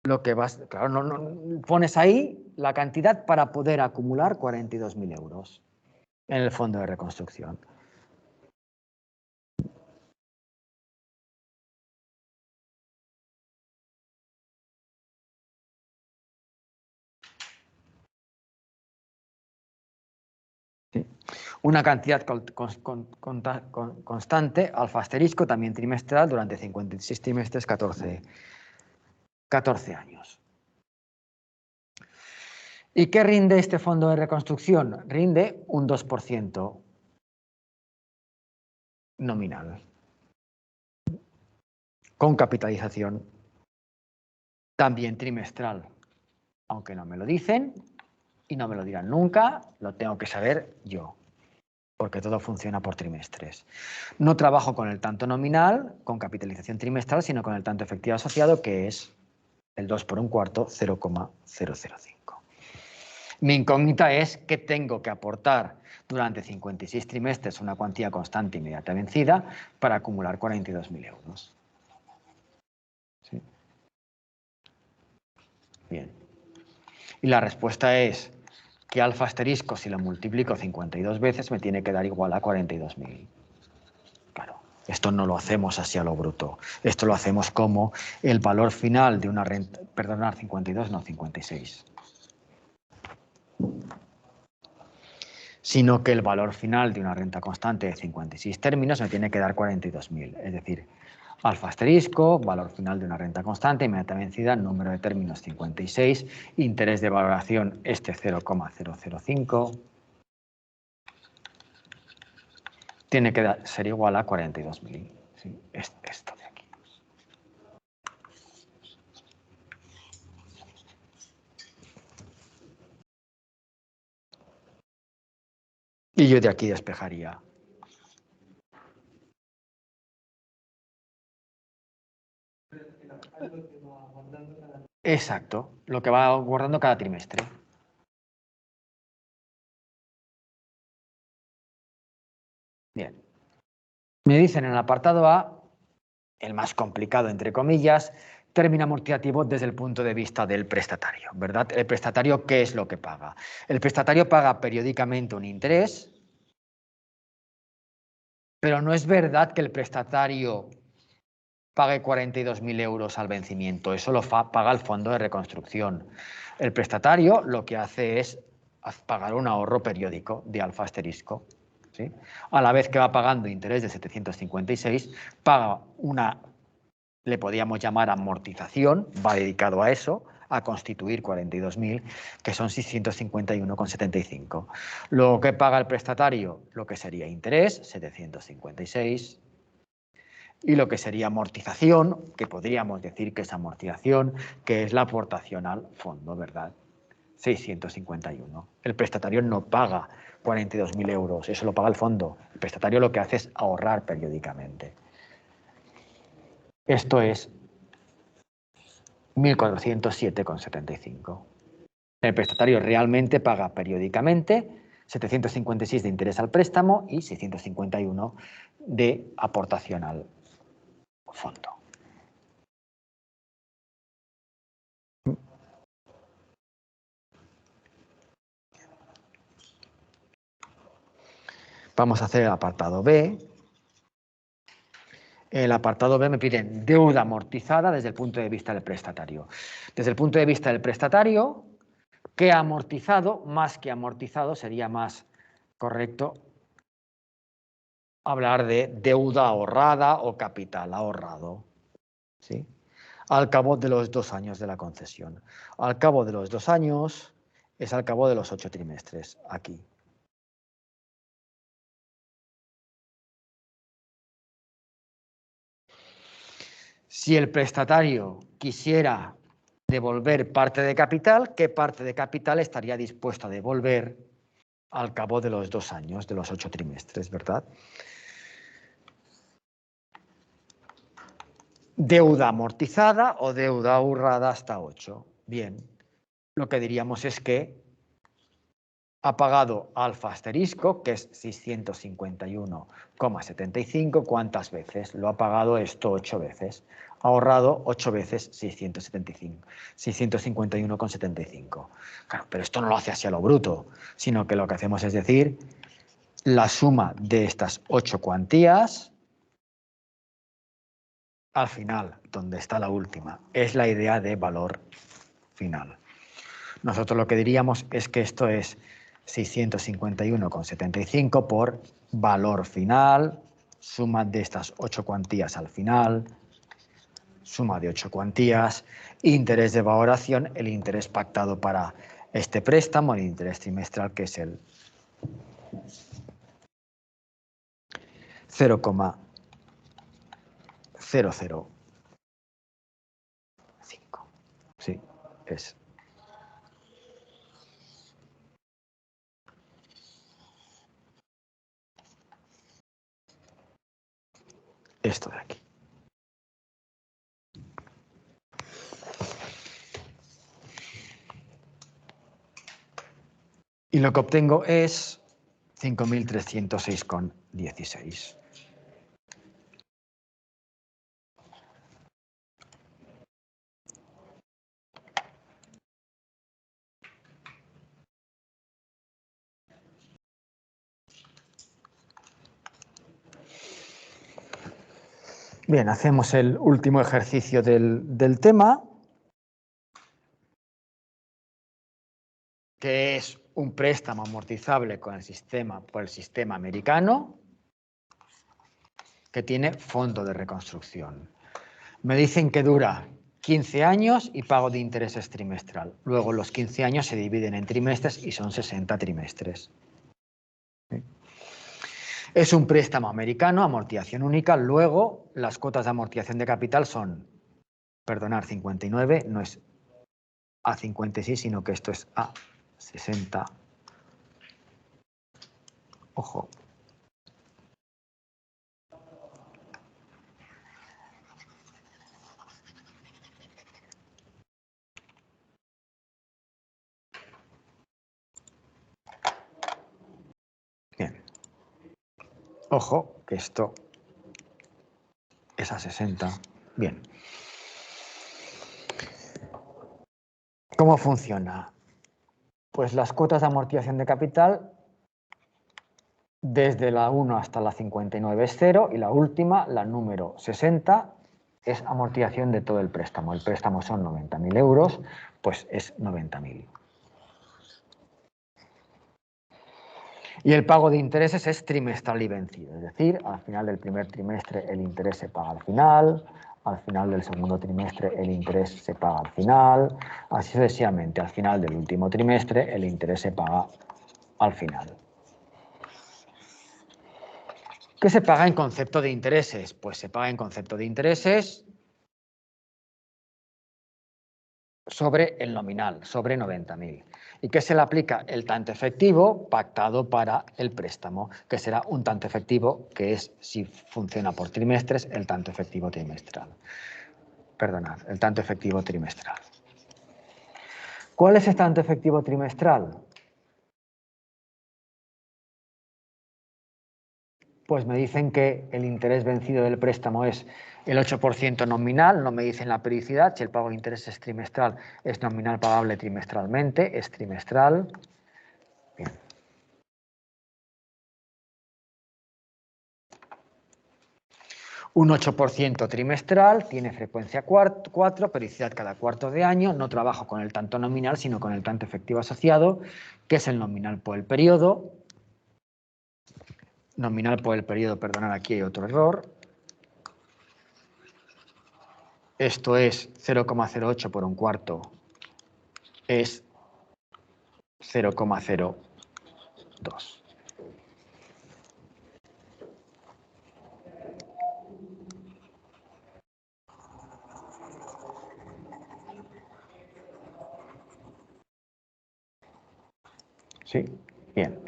lo que vas, claro, no, pones ahí la cantidad para poder acumular 42.000 euros en el fondo de reconstrucción. ¿Sí? Una cantidad constante, alfa asterisco, también trimestral, durante 56 trimestres, 14 años. ¿Y qué rinde este fondo de reconstrucción? Rinde un 2% nominal, con capitalización, también trimestral. Aunque no me lo dicen y no me lo dirán nunca, lo tengo que saber yo, porque todo funciona por trimestres. No trabajo con el tanto nominal, con capitalización trimestral, sino con el tanto efectivo asociado, que es el 2 por un cuarto, 0,005. Mi incógnita es que tengo que aportar durante 56 trimestres una cuantía constante inmediata vencida para acumular 42.000 euros. ¿Sí? Bien. Y la respuesta es que alfa asterisco, si lo multiplico 52 veces, me tiene que dar igual a 42.000. Claro, esto no lo hacemos así a lo bruto. Esto lo hacemos como el valor final de una renta, perdonar, 52, no, 56. Sino que el valor final de una renta constante de 56 términos me tiene que dar 42.000. Es decir, alfa asterisco, valor final de una renta constante, inmediata vencida, número de términos 56, interés de valoración este 0,005, tiene que ser igual a 42.000. ¿Sí? Esto de aquí. Y yo de aquí despejaría. Exacto, lo que va guardando cada trimestre. Bien. Me dicen en el apartado A, el más complicado, entre comillas, término amortizativo desde el punto de vista del prestatario, ¿verdad? El prestatario, ¿qué es lo que paga? El prestatario paga periódicamente un interés, pero no es verdad que el prestatario pague 42.000 euros al vencimiento. Eso lo paga el fondo de reconstrucción. El prestatario lo que hace es pagar un ahorro periódico de alfa asterisco. ¿Sí? A la vez que va pagando interés de 756, paga una, le podríamos llamar amortización, va dedicado a eso, a constituir 42.000, que son 651,75. Lo que paga el prestatario, lo que sería interés, 756, y lo que sería amortización, que podríamos decir que es amortización, que es la aportación al fondo, ¿verdad? 651. El prestatario no paga 42.000 euros, eso lo paga el fondo. El prestatario lo que hace es ahorrar periódicamente. Esto es 1.407,75. El prestatario realmente paga periódicamente 756 de interés al préstamo y 651 de aportación al fondo. Vamos a hacer el apartado B. El apartado B me pide deuda amortizada desde el punto de vista del prestatario. Desde el punto de vista del prestatario, ¿qué ha amortizado? Más que amortizado, sería más correcto hablar de deuda ahorrada o capital ahorrado. ¿Sí? Al cabo de los 2 años de la concesión. Al cabo de los 2 años es al cabo de los 8 trimestres, aquí. Si el prestatario quisiera devolver parte de capital, ¿qué parte de capital estaría dispuesto a devolver al cabo de los 2 años, de los 8 trimestres, ¿verdad? Deuda amortizada o deuda ahorrada hasta 8. Bien, lo que diríamos es que ha pagado alfa asterisco, que es 651,75. ¿Cuántas veces? Lo ha pagado esto 8 veces. Ha ahorrado 8 veces 651,75. Claro, pero esto no lo hace así a lo bruto, sino que lo que hacemos es decir, la suma de estas 8 cuantías al final, donde está la última, es la idea de valor final. Nosotros lo que diríamos es que esto es 651,75 por valor final, suma de estas 8 cuantías al final, suma de 8 cuantías, interés de valoración, el interés pactado para este préstamo, el interés trimestral, que es el 0,005. Sí, es. Esto de aquí. Y lo que obtengo es 5.306,16. Bien, hacemos el último ejercicio del tema, que es un préstamo amortizable por el sistema americano, que tiene fondo de reconstrucción. Me dicen que dura 15 años y pago de intereses trimestral. Luego los 15 años se dividen en trimestres y son 60 trimestres. ¿Sí? Es un préstamo americano, amortización única. Luego las cuotas de amortización de capital son, perdonar, 59, no es a 56, sino que esto es a 60 Ojo. Bien. Ojo, que esto es a 60. Bien. ¿Cómo funciona? Pues las cuotas de amortización de capital desde la 1 hasta la 59 es 0 y la última, la número 60, es amortización de todo el préstamo. El préstamo son 90.000 euros, pues es 90.000. Y el pago de intereses es trimestral y vencido, es decir, al final del primer trimestre el interés se paga al final del segundo trimestre el interés se paga al final, así sucesivamente, al final del último trimestre el interés se paga al final. ¿Qué se paga en concepto de intereses? Pues se paga en concepto de intereses sobre el nominal, sobre 90.000. ¿Y qué se le aplica? El tanto efectivo pactado para el préstamo, que será un tanto efectivo, que es, si funciona por trimestres, el tanto efectivo trimestral. Perdonad, el tanto efectivo trimestral. ¿Cuál es el tanto efectivo trimestral? Pues me dicen que el interés vencido del préstamo es el 8% nominal, no me dicen la periodicidad, si el pago de interés es trimestral, es nominal pagable trimestralmente, es trimestral. Bien. Un 8% trimestral, tiene frecuencia 4, periodicidad cada cuarto de año, no trabajo con el tanto nominal, sino con el tanto efectivo asociado, que es el nominal por el periodo. Nominal por el periodo, perdonad, aquí hay otro error. Esto es 0,08 por un cuarto, es 0,02. ¿Sí? Bien.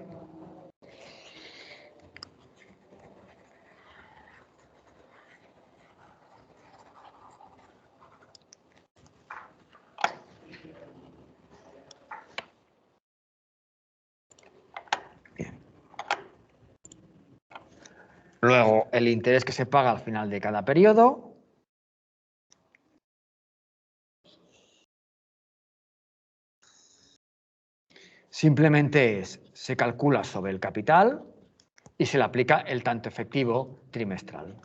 Bien. Luego, el interés que se paga al final de cada periodo. Simplemente se calcula sobre el capital y se le aplica el tanto efectivo trimestral.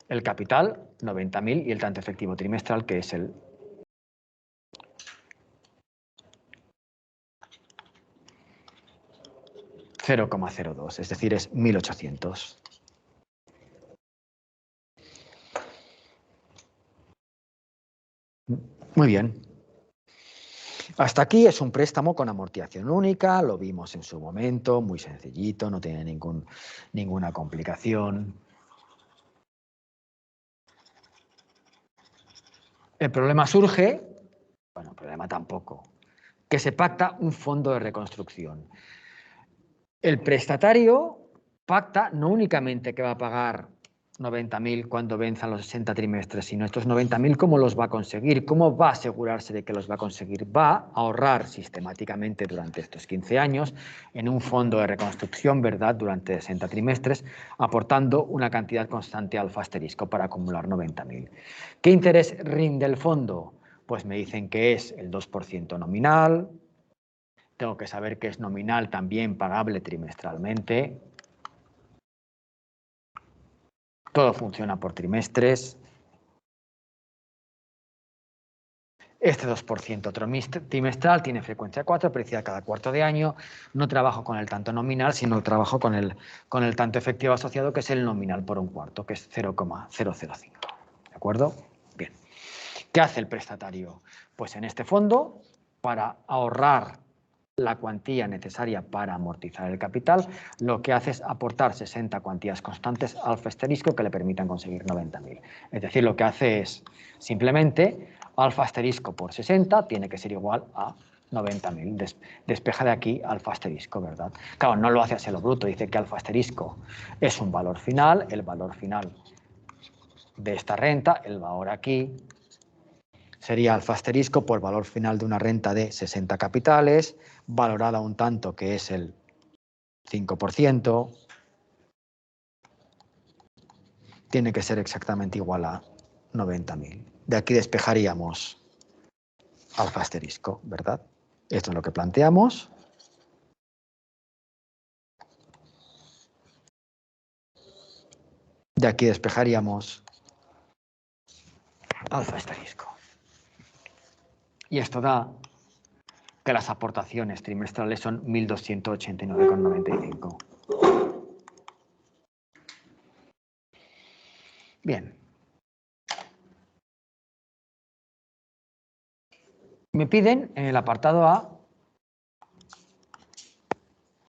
El capital, 90.000, y el tanto efectivo trimestral, que es el 0,02, es decir, es 1.800. Muy bien. Hasta aquí es un préstamo con amortización única, lo vimos en su momento, muy sencillito, no tiene ninguna complicación. El problema surge, bueno, problema tampoco, que se pacta un fondo de reconstrucción. El prestatario pacta no únicamente que va a pagar 90.000 cuando venzan los 60 trimestres, sino estos 90.000 cómo los va a conseguir, cómo va a asegurarse de que los va a conseguir. Va a ahorrar sistemáticamente durante estos 15 años en un fondo de reconstrucción, ¿verdad?, durante 60 trimestres, aportando una cantidad constante alfa asterisco para acumular 90.000. ¿Qué interés rinde el fondo? Pues me dicen que es el 2% nominal. Tengo que saber que es nominal también pagable trimestralmente. Todo funciona por trimestres. Este 2% trimestral tiene frecuencia 4, periodicidad cada cuarto de año. No trabajo con el tanto nominal, sino trabajo con el tanto efectivo asociado, que es el nominal por un cuarto, que es 0,005. ¿De acuerdo? Bien. ¿Qué hace el prestatario? Pues en este fondo, para ahorrar la cuantía necesaria para amortizar el capital, lo que hace es aportar 60 cuantías constantes alfa asterisco que le permitan conseguir 90.000. Es decir, lo que hace es simplemente alfa asterisco por 60 tiene que ser igual a 90.000. Despeja de aquí alfa asterisco, ¿verdad? Claro, no lo hace así lo bruto, dice que alfa asterisco es un valor final, el valor final de esta renta, el valor aquí sería alfa asterisco por valor final de una renta de 60 capitales, valorada un tanto que es el 5%, tiene que ser exactamente igual a 90.000. De aquí despejaríamos alfa asterisco, ¿verdad? Esto es lo que planteamos. De aquí despejaríamos alfa asterisco. Y esto da que las aportaciones trimestrales son 1.289,95. Bien. Me piden en el apartado A,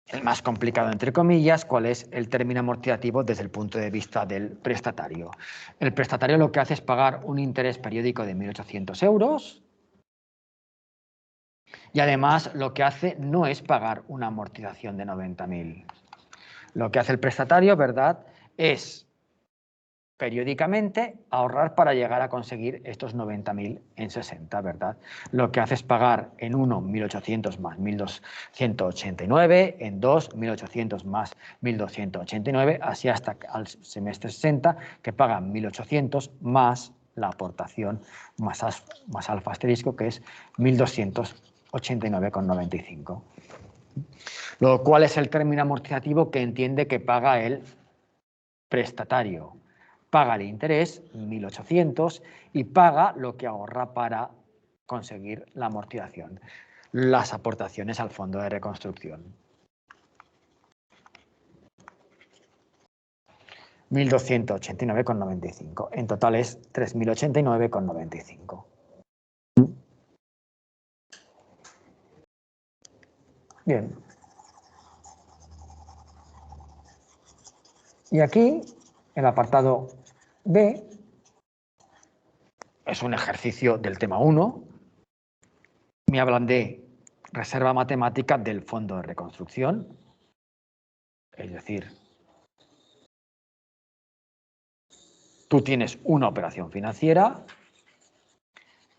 el más complicado entre comillas, cuál es el término amortizativo desde el punto de vista del prestatario. El prestatario lo que hace es pagar un interés periódico de 1.800 euros y además lo que hace no es pagar una amortización de 90.000. Lo que hace el prestatario, ¿verdad?, es periódicamente ahorrar para llegar a conseguir estos 90.000 en 60, ¿verdad? Lo que hace es pagar en 1, 1.800 más 1.289, en 2, 1.800 más 1.289, así hasta al semestre 60, que paga 1.800 más la aportación más alfa asterisco, que es 1.289,95. Lo cual es el término amortizativo que entiende que paga el prestatario. Paga el interés, 1.800, y paga lo que ahorra para conseguir la amortización, las aportaciones al fondo de reconstrucción. 1.289,95. En total es 3.089,95. Bien. Y aquí, el apartado B, es un ejercicio del tema 1. Me hablan de reserva matemática del fondo de reconstrucción. Es decir, tú tienes una operación financiera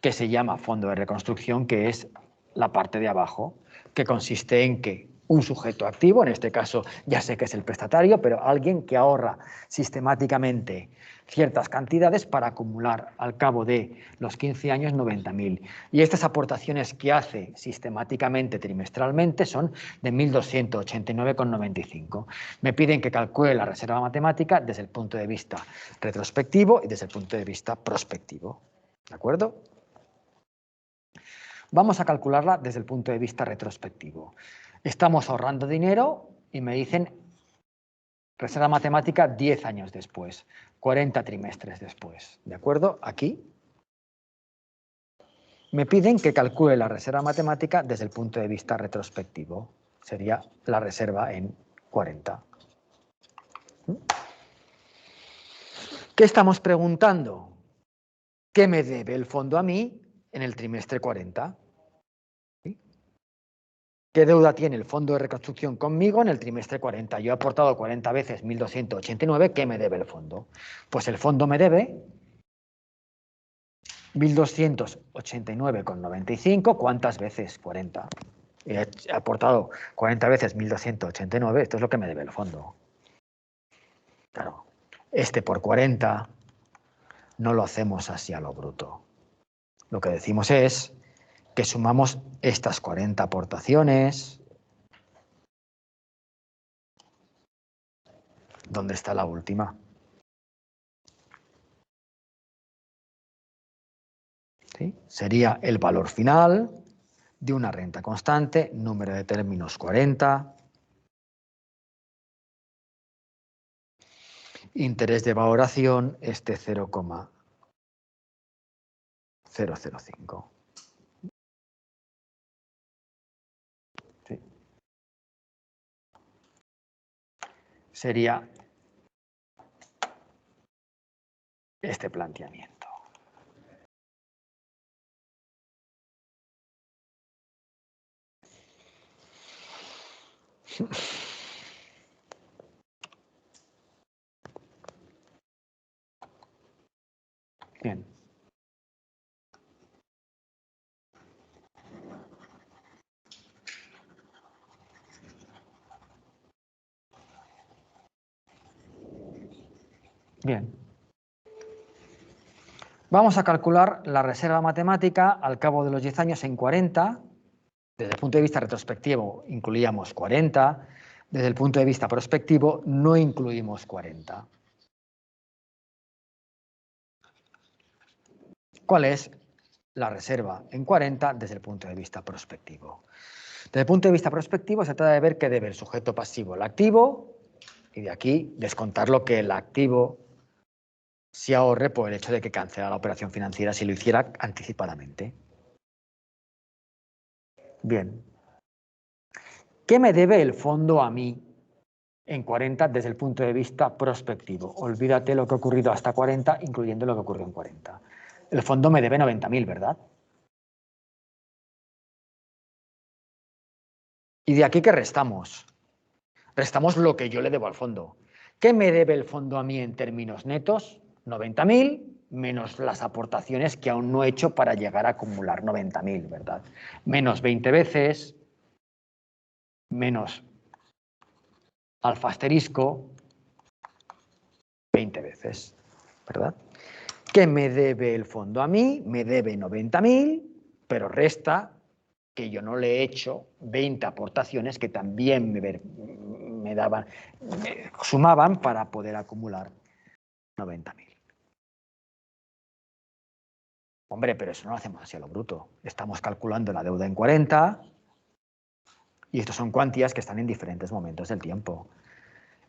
que se llama fondo de reconstrucción, que es la parte de abajo, que consiste en que un sujeto activo, en este caso ya sé que es el prestatario, pero alguien que ahorra sistemáticamente ciertas cantidades para acumular al cabo de los 15 años 90.000. Y estas aportaciones que hace sistemáticamente trimestralmente son de 1.289,95. Me piden que calcule la reserva matemática desde el punto de vista retrospectivo y desde el punto de vista prospectivo. ¿De acuerdo? Vamos a calcularla desde el punto de vista retrospectivo. Estamos ahorrando dinero y me dicen reserva matemática 10 años después, 40 trimestres después. ¿De acuerdo? Aquí me piden que calcule la reserva matemática desde el punto de vista retrospectivo. Sería la reserva en 40. ¿Qué estamos preguntando? ¿Qué me debe el fondo a mí en el trimestre 40? ¿Qué deuda tiene el fondo de reconstrucción conmigo en el trimestre 40? Yo he aportado 40 veces 1.289, ¿qué me debe el fondo? Pues el fondo me debe 1.289,95, ¿cuántas veces? 40. He aportado 40 veces 1.289, esto es lo que me debe el fondo. Claro, este por 40 no lo hacemos así a lo bruto. Lo que decimos es que sumamos estas 40 aportaciones. ¿Dónde está la última? ¿Sí? Sería el valor final de una renta constante, número de términos 40, interés de valoración este 0,005. ¿Sí? Sería este planteamiento. Bien. Bien. Vamos a calcular la reserva matemática al cabo de los 10 años en 40. Desde el punto de vista retrospectivo incluíamos 40. Desde el punto de vista prospectivo no incluimos 40. ¿Cuál es la reserva en 40 desde el punto de vista prospectivo? Desde el punto de vista prospectivo se trata de ver qué debe el sujeto pasivo al activo y de aquí descontar lo que el activo se ahorre por el hecho de que cancelara la operación financiera si lo hiciera anticipadamente. Bien. ¿Qué me debe el fondo a mí en 40 desde el punto de vista prospectivo? Olvídate lo que ha ocurrido hasta 40, incluyendo lo que ocurrió en 40. El fondo me debe 90.000, ¿verdad? ¿Y de aquí qué restamos? Restamos lo que yo le debo al fondo. ¿Qué me debe el fondo a mí en términos netos? 90.000 menos las aportaciones que aún no he hecho para llegar a acumular 90.000, ¿verdad? Menos 20 veces, menos alfa asterisco, 20 veces, ¿verdad? ¿Qué me debe el fondo a mí? Me debe 90.000, pero resta que yo no le he hecho 20 aportaciones que también me daban, me sumaban para poder acumular 90.000. Hombre, pero eso no lo hacemos así a lo bruto. Estamos calculando la deuda en 40 y estos son cuantías que están en diferentes momentos del tiempo.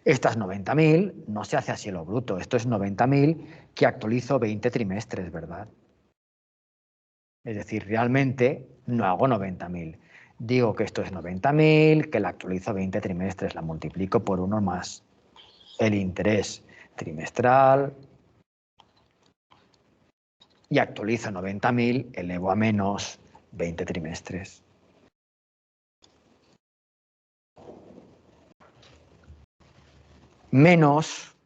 Estas 90.000 no se hace así a lo bruto. Esto es 90.000 que actualizo 20 trimestres, ¿verdad? Es decir, realmente no hago 90.000. Digo que esto es 90.000, que la actualizo 20 trimestres, la multiplico por 1 más el interés trimestral y actualizo 90.000, elevo a menos 20 trimestres. Menos,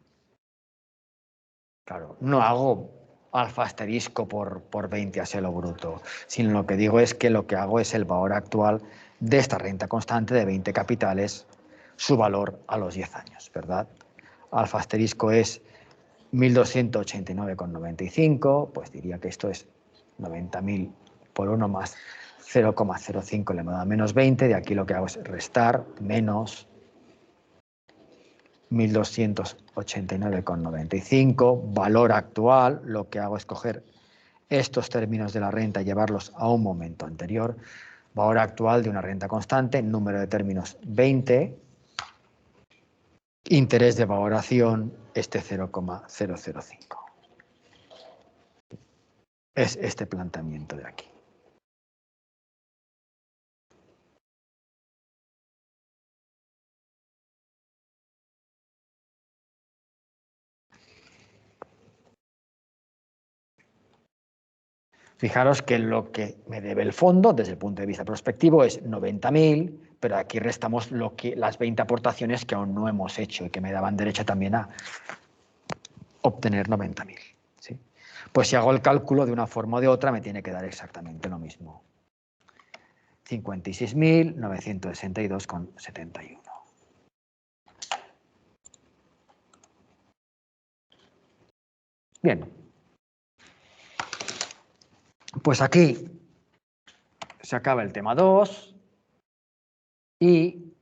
claro, no hago alfa asterisco por 20 a lo bruto, sino lo que digo es que lo que hago es el valor actual de esta renta constante de 20 capitales, su valor a los 10 años, ¿verdad? Alfa asterisco es 1.289,95, pues diría que esto es 90.000 por 1 más 0,05 elevado a menos 20, de aquí lo que hago es restar menos 1.289,95, valor actual, lo que hago es coger estos términos de la renta y llevarlos a un momento anterior, valor actual de una renta constante, número de términos 20, interés de valoración, este 0,005. Es este planteamiento de aquí. Fijaros que lo que me debe el fondo desde el punto de vista prospectivo es 90.000, pero aquí restamos las 20 aportaciones que aún no hemos hecho y que me daban derecho también a obtener 90.000. ¿Sí? Pues si hago el cálculo de una forma o de otra me tiene que dar exactamente lo mismo. 56.962,71. Bien. Pues aquí se acaba el tema 2 y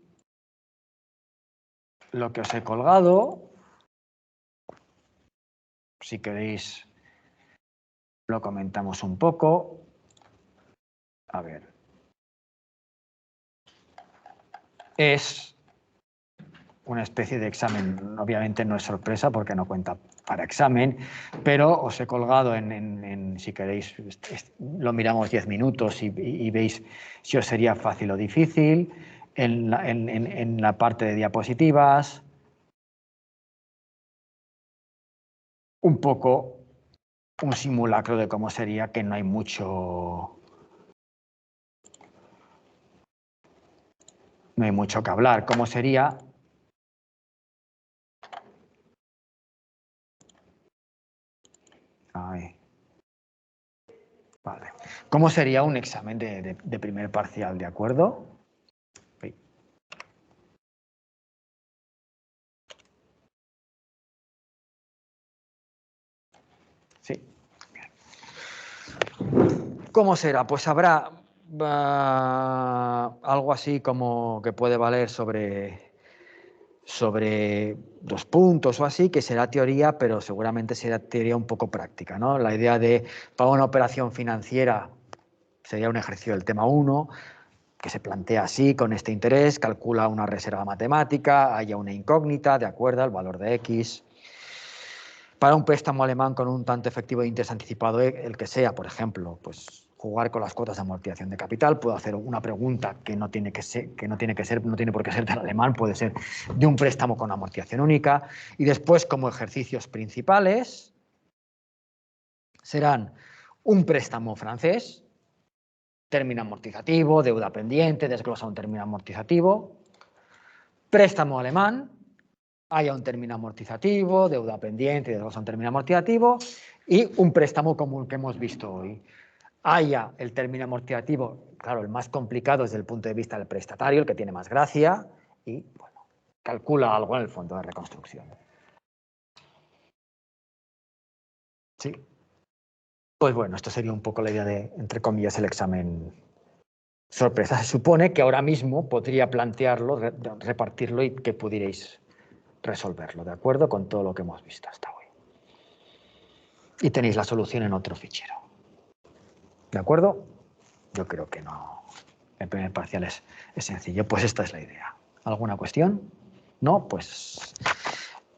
lo que os he colgado, si queréis lo comentamos un poco. A ver. Es una especie de examen. Obviamente no es sorpresa porque no cuenta para examen, pero os he colgado si queréis, lo miramos 10 minutos y veis si os sería fácil o difícil, en la parte de diapositivas, un poco un simulacro de cómo sería, que no hay mucho No hay mucho que hablar. ¿Cómo sería? Ay. Vale. ¿Cómo sería un examen de primer parcial, de acuerdo? Sí. Sí. ¿Cómo será? Pues habrá algo así como que puede valer sobre 2 puntos o así, que será teoría, pero seguramente será teoría un poco práctica, ¿no? La idea de, para una operación financiera, sería un ejercicio del tema 1, que se plantea así, con este interés, calcula una reserva matemática, haya una incógnita, de acuerdo, el valor de X. Para un préstamo alemán con un tanto efectivo de interés anticipado, el que sea, por ejemplo, pues jugar con las cuotas de amortización de capital, puedo hacer una pregunta que no tiene por qué ser del alemán, puede ser de un préstamo con amortización única. Y después, como ejercicios principales, serán un préstamo francés, término amortizativo, deuda pendiente, desglosa un término amortizativo, préstamo alemán, haya un término amortizativo, deuda pendiente, desglosa un término amortizativo, y un préstamo como el que hemos visto hoy. Haya el término amortizativo, claro, el más complicado desde el punto de vista del prestatario, el que tiene más gracia, y bueno, calcula algo en el fondo de reconstrucción. Sí. Pues bueno, esto sería un poco la idea de, entre comillas, el examen sorpresa. Se supone que ahora mismo podría plantearlo, repartirlo y que pudierais resolverlo, ¿de acuerdo? Con todo lo que hemos visto hasta hoy. Y tenéis la solución en otro fichero. ¿De acuerdo? Yo creo que no. El primer parcial es sencillo. Pues esta es la idea. ¿Alguna cuestión? No, pues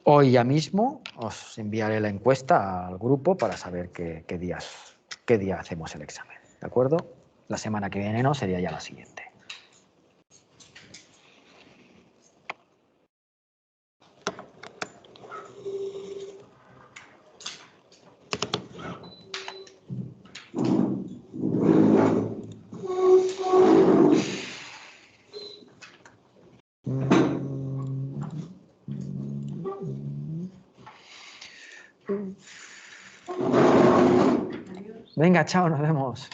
hoy ya mismo os enviaré la encuesta al grupo para saber qué día hacemos el examen. ¿De acuerdo? La semana que viene no, sería ya la siguiente. Venga, chao, nos vemos.